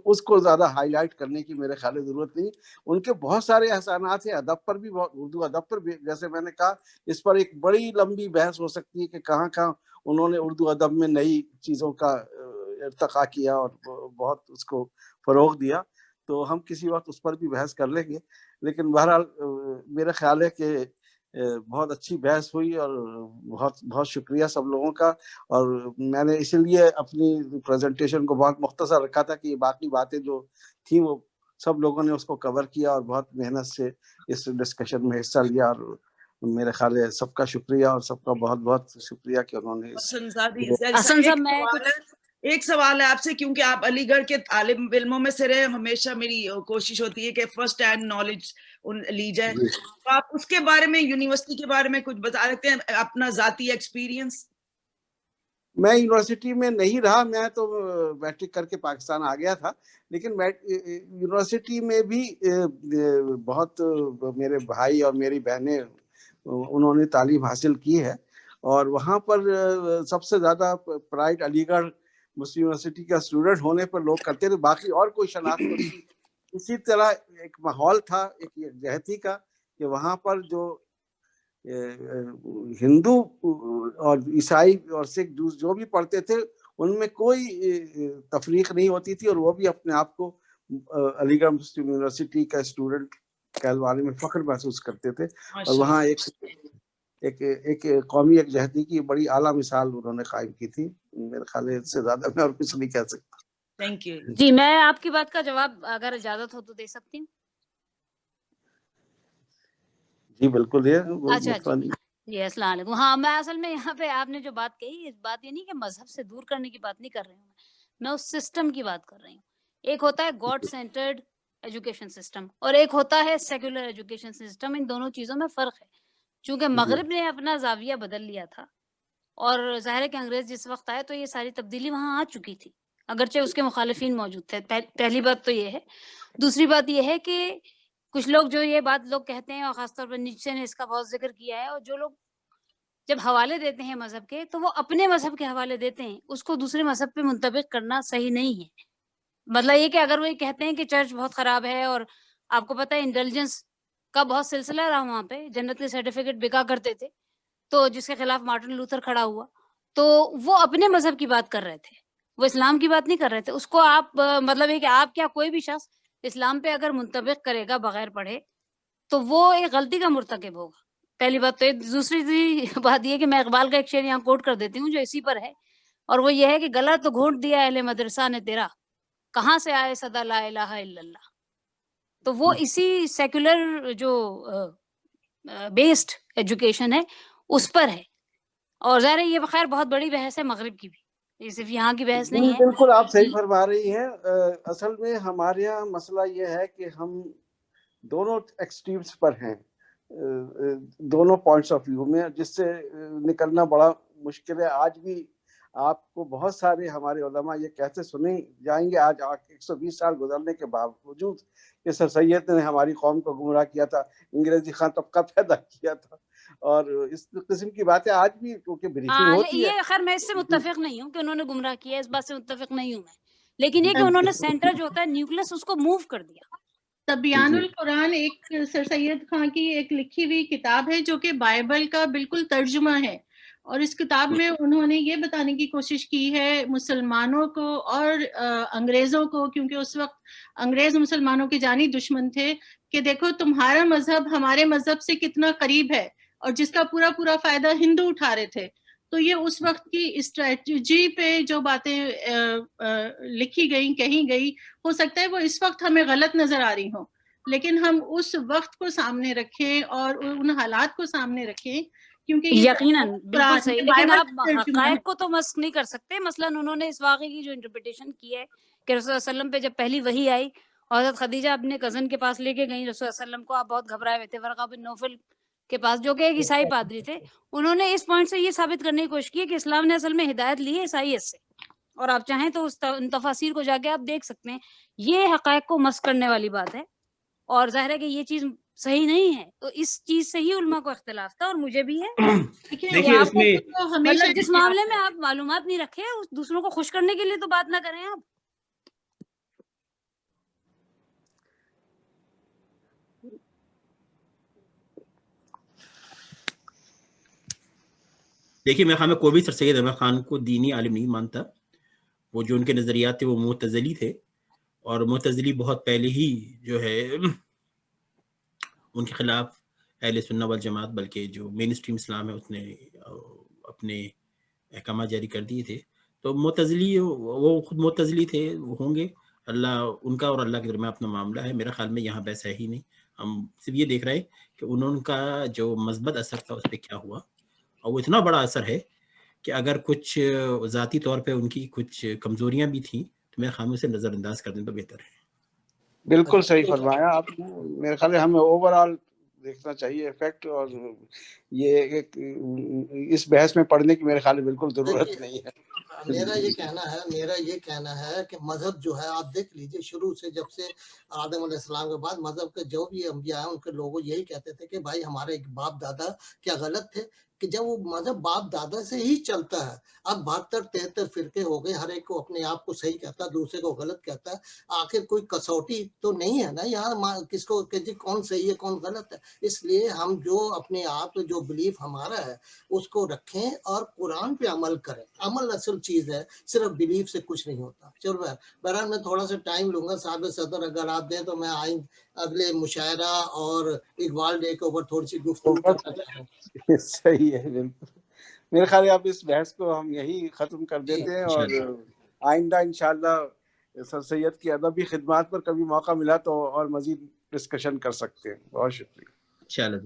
اس کو زیادہ ہائی لائٹ کرنے کی میرے خیال ضرورت نہیں۔ ان کے بہت سارے احسانات ہیں ادب پر بھی، اردو ادب پر بھی، جیسے میں نے کہا اس پر ایک بڑی لمبی بحث ہو سکتی ہے کہ کہاں کہاں انہوں نے اردو ادب میں نئی چیزوں کا ارتقا کیا اور بہت اس کو فروغ دیا، تو ہم کسی وقت اس پر بھی بحث کر لیں گے۔ لیکن بہرحال میرا خیال ہے کہ بہت اچھی بحث ہوئی، اور بہت بہت شکریہ سب لوگوں کا، اور میں نے اسی لیے اپنی پریزنٹیشن کو بہت مختصر رکھا تھا کہ باقی باتیں جو تھیں وہ سب لوگوں نے اس کو کور کیا اور بہت محنت سے اس ڈسکشن میں حصہ لیا، اور میرے خیال ہے سب کا شکریہ اور سب کا بہت بہت شکریہ کہ انہوں نے ایک سوال ہے آپ سے، کیونکہ آپ علی گڑھ کے طالب علموں میں سے رہے، ہمیشہ میری کوشش ہوتی ہے کہ فرسٹ ہینڈ نالج لی جائے، تو آپ اس کے بارے میں، یونیورسٹی کے بارے میں کچھ بتا سکتے ہیں، اپنا ذاتی ایکسپیرینس؟ میں یونیورسٹی میں نہیں رہا، میں تو میٹرک کر کے پاکستان آ گیا تھا، لیکن یونیورسٹی میں بھی بہت میرے بھائی اور میری بہنیں انہوں نے تعلیم حاصل کی ہے، اور وہاں پر سب سے زیادہ پرائڈ علی گڑھ مسلم یونیورسٹی کا اسٹوڈنٹ ہونے پر لوگ کرتے تھے، باقی اور کوئی شناخت نہیں تھی۔ اسی طرح ایک ماحول تھا ایک یکجہتی کا کہ وہاں پر جو ہندو اور عیسائی اور سکھ جو بھی پڑھتے تھے ان میں کوئی تفریق نہیں ہوتی تھی، اور وہ بھی اپنے آپ کو علی گڑھ مسلم یونیورسٹی کا اسٹوڈنٹ کہلوانے میں فخر محسوس کرتے تھے، اور وہاں ایک قومی یکجہتی کی بڑی اعلیٰ مثال انہوں نے قائم کی تھی۔ میرے خیال ہے اس سے زیادہ میں اور کچھ نہیں کہہ سکتا۔ تھینک یو جی میں آپ کی بات کا جواب اگر اجازت ہو تو دے سکتی ہوں؟ جی بالکل، اچھا جی السلام علیکم۔ ہاں میں اصل میں یہاں پہ آپ نے جو بات کہی، اس بات یہ نہیں کہ مذہب سے دور کرنے کی بات نہیں کر رہی ہوں، میں اس سسٹم کی بات کر رہی ہوں۔ ایک ہوتا ہے گاڈ سینٹرڈ ایجوکیشن سسٹم اور ایک ہوتا ہے سیکولر ایجوکیشن سسٹم، ان دونوں چیزوں میں فرق ہے۔ چونکہ مغرب نے اپنا زاویہ بدل لیا تھا اور ظاہر ہے کہ انگریز جس وقت آئے تو یہ ساری تبدیلی وہاں آ چکی تھی، اگرچہ اس کے مخالفین موجود تھے۔ پہلی بات تو یہ ہے۔ دوسری بات یہ ہے کہ کچھ لوگ جو یہ بات لوگ کہتے ہیں، اور خاص طور پر نیچے نے اس کا بہت ذکر کیا ہے، اور جو لوگ جب حوالے دیتے ہیں مذہب کے تو وہ اپنے مذہب کے حوالے دیتے ہیں، اس کو دوسرے مذہب پہ منطبق کرنا صحیح نہیں ہے۔ مطلب یہ کہ اگر وہ یہ کہتے ہیں کہ چرچ بہت خراب ہے، اور آپ کو پتہ ہے انٹیلیجنس کا بہت سلسلہ رہا وہاں پہ، جنت کے سرٹیفکیٹ بکا کرتے تھے، تو جس کے خلاف مارٹن لوتھر کھڑا ہوا، تو وہ اپنے مذہب کی بات کر رہے تھے، وہ اسلام کی بات نہیں کر رہے تھے۔ اس کو آپ مطلب یہ کہ آپ کیا کوئی بھی شخص اسلام پہ اگر منطبق کرے گا بغیر پڑھے تو وہ ایک غلطی کا مرتکب ہوگا، پہلی بات تو۔ دوسری بات یہ کہ میں اقبال کا ایک شعر یہاں کوٹ کر دیتی ہوں جو اسی پر ہے، اور وہ یہ ہے کہ گلا تو گھونٹ دیا اہل مدرسہ نے تیرا، کہاں سے آئے صدا لا الہ الا اللہ۔ تو وہ اسی سیکولر جو بیسڈ ایجوکیشن ہے اس پر ہے، اور ظاہر ہے یہ بخیر بہت بڑی بحث ہے مغرب کی بھی، یہ صرف یہاں کی بحث نہیں ہے۔ بالکل آپ صحیح فرما رہی ہیں۔ اصل میں ہمارے یہاں مسئلہ یہ ہے کہ ہم دونوں ایکسٹریمز پر ہیں، دونوں پوائنٹس آف ویو میں، جس سے نکلنا بڑا مشکل ہے۔ آج بھی آپ کو بہت سارے ہمارے علماء یہ کہتے سنے جائیں گے، آج 120 سال گزرنے کے باوجود کہ سر سید نے ہماری قوم کو گمراہ کیا تھا، انگریزی خان طبقہ پیدا کیا تھا، اور اس قسم کی باتیں آج بھی کیونکہ بریفنگ ہوتی ہے۔ یہ خیر میں اس سے متفق نہیں ہوں کہ انہوں نے گمراہ کیا، اس بات سے متفق نہیں ہوں میں، لیکن یہ کہ انہوں نے سینٹر جو ہوتا ہے نیوکلس اس کو موو کر دیا۔ تبیان القرآن ایک سر سید خان کی ایک لکھی ہوئی کتاب ہے جو کہ بائبل کا بالکل ترجمہ ہے، اور اس کتاب میں انہوں نے یہ بتانے کی کوشش کی ہے مسلمانوں کو اور انگریزوں کو، کیونکہ اس وقت انگریز مسلمانوں کے جانی دشمن تھے، کہ دیکھو تمہارا مذہب ہمارے مذہب سے کتنا قریب ہے، اور جس کا پورا فائدہ ہندو اٹھا رہے تھے۔ تو یہ اس وقت کی اسٹریٹجی پہ جو باتیں لکھی گئیں کہی گئی، ہو سکتا ہے وہ اس وقت ہمیں غلط نظر آ رہی ہوں، لیکن ہم اس وقت کو سامنے رکھیں اور ان حالات کو سامنے رکھیں، کیونکہ یہ یقیناً بالکل صحیح، لیکن آپ حقائق کو تو مسخ نہیں کر سکتے۔ مثلاً انہوں نے اس واقعے کی جو انٹرپریٹیشن کی ہے کہ رسول اللہ علیہ وسلم پہ جب پہلی وحی آئی اور حضرت خدیجہ اپنے کزن کے پاس لے کے گئیں رسول اللہ علیہ وسلم کو، آپ بہت گھبرائے ہوئے تھے، ورقہ بن نوفل کے پاس جو کہ ایک عیسائی پادری تھے، انہوں نے اس پوائنٹ سے یہ ثابت کرنے کی کوشش کی کہ اسلام نے اصل میں ہدایت لی ہے عیسائیت سے، اور آپ چاہیں تو ان تفاسیر کو جا کے آپ دیکھ سکتے ہیں۔ یہ حقائق کو مسخ کرنے والی بات ہے، اور ظاہر ہے کہ یہ چیز صحیح نہیں ہے، تو اس چیز سے ہی علماء کو اختلاف تھا، اور مجھے بھی ہے۔ دیکھیے اس میں مطلب جس معاملے میں آپ معلومات نہیں رکھے دوسروں کو خوش کرنے کے لیے تو بات نہ کریں آپ۔ دیکھیے میرے خیال میں کوئی بھی سر سید احمد خان کو دینی عالم نہیں مانتا، وہ جو ان کے نظریات تھے وہ معتزلی تھے، اور معتزلی بہت پہلے ہی جو ہے ان کے خلاف اہل سنہ والجماعت بلکہ جو مین اسٹریم اسلام ہے اس نے اپنے احکامات جاری کر دیے تھے۔ تو معتزلی وہ خود معتزلی تھے، وہ ہوں گے، اللہ ان کا اور اللہ کے درمیان اپنا معاملہ ہے، میرے خیال میں یہاں بحث ہے ہی نہیں۔ ہم صرف یہ دیکھ رہے ہیں کہ انہوں کا جو مثبت اثر تھا اس پہ کیا ہوا، اور وہ اتنا بڑا اثر ہے کہ اگر کچھ ذاتی طور پہ ان کی کچھ کمزوریاں بھی تھیں تو میرے خیال میں اسے نظر انداز کر دیں تو بہتر ہے۔ بالکل صحیح فرمایا آپ نے۔ میرے خیال ہے ہمیں اوور آل دیکھنا چاہیے افیکٹ، اور یہ اس بحث میں پڑھنے کی میرے خیال میں بالکل ضرورت نہیں ہے۔ میرا یہ کہنا ہے کہ مذہب جو ہے آپ دیکھ لیجئے، شروع سے جب سے آدم علیہ السلام کے بعد مذہب کے جو بھی انبیاء ہیں ان کے لوگوں یہی کہتے تھے کہ بھائی ہمارے باپ دادا کیا غلط تھے کہ جب وہ مذہب باپ دادا سے ہی چلتا ہے، اب 72-73 فرقے ہو گئے، ہر ایک کو اپنے آپ کو صحیح کہتا ہے، دوسرے کو غلط کہتا ہے، آخر کوئی کسوٹی تو نہیں ہے نا یہاں کس کو کہ جی کون صحیح ہے کون غلط ہے. اس لیے ہم جو اپنے آپ جو بلیف ہمارا ہے اس کو رکھیں اور قرآن پہ عمل کریں. عمل اصل چیز ہے، صرف بلیف سے کچھ نہیں ہوتا. چلو بہرحال میں تھوڑا سا ٹائم لوں گا. صاحب صدر اگر آپ دیں تو میں اگلے مشاعرہ اور اقبال ڈے کے اوپر تھوڑی سی گفتگو کرنا چاہ رہا ہوں. صحیح ہے، بالکل. میرے خیال ہے اب اس بحث کو ہم یہی ختم کر دیتے ہیں، اور آئندہ انشاءاللہ سر سید کی ادبی خدمات پر کبھی موقع ملا تو اور مزید ڈسکشن کر سکتے ہیں. بہت شکریہ. چلو.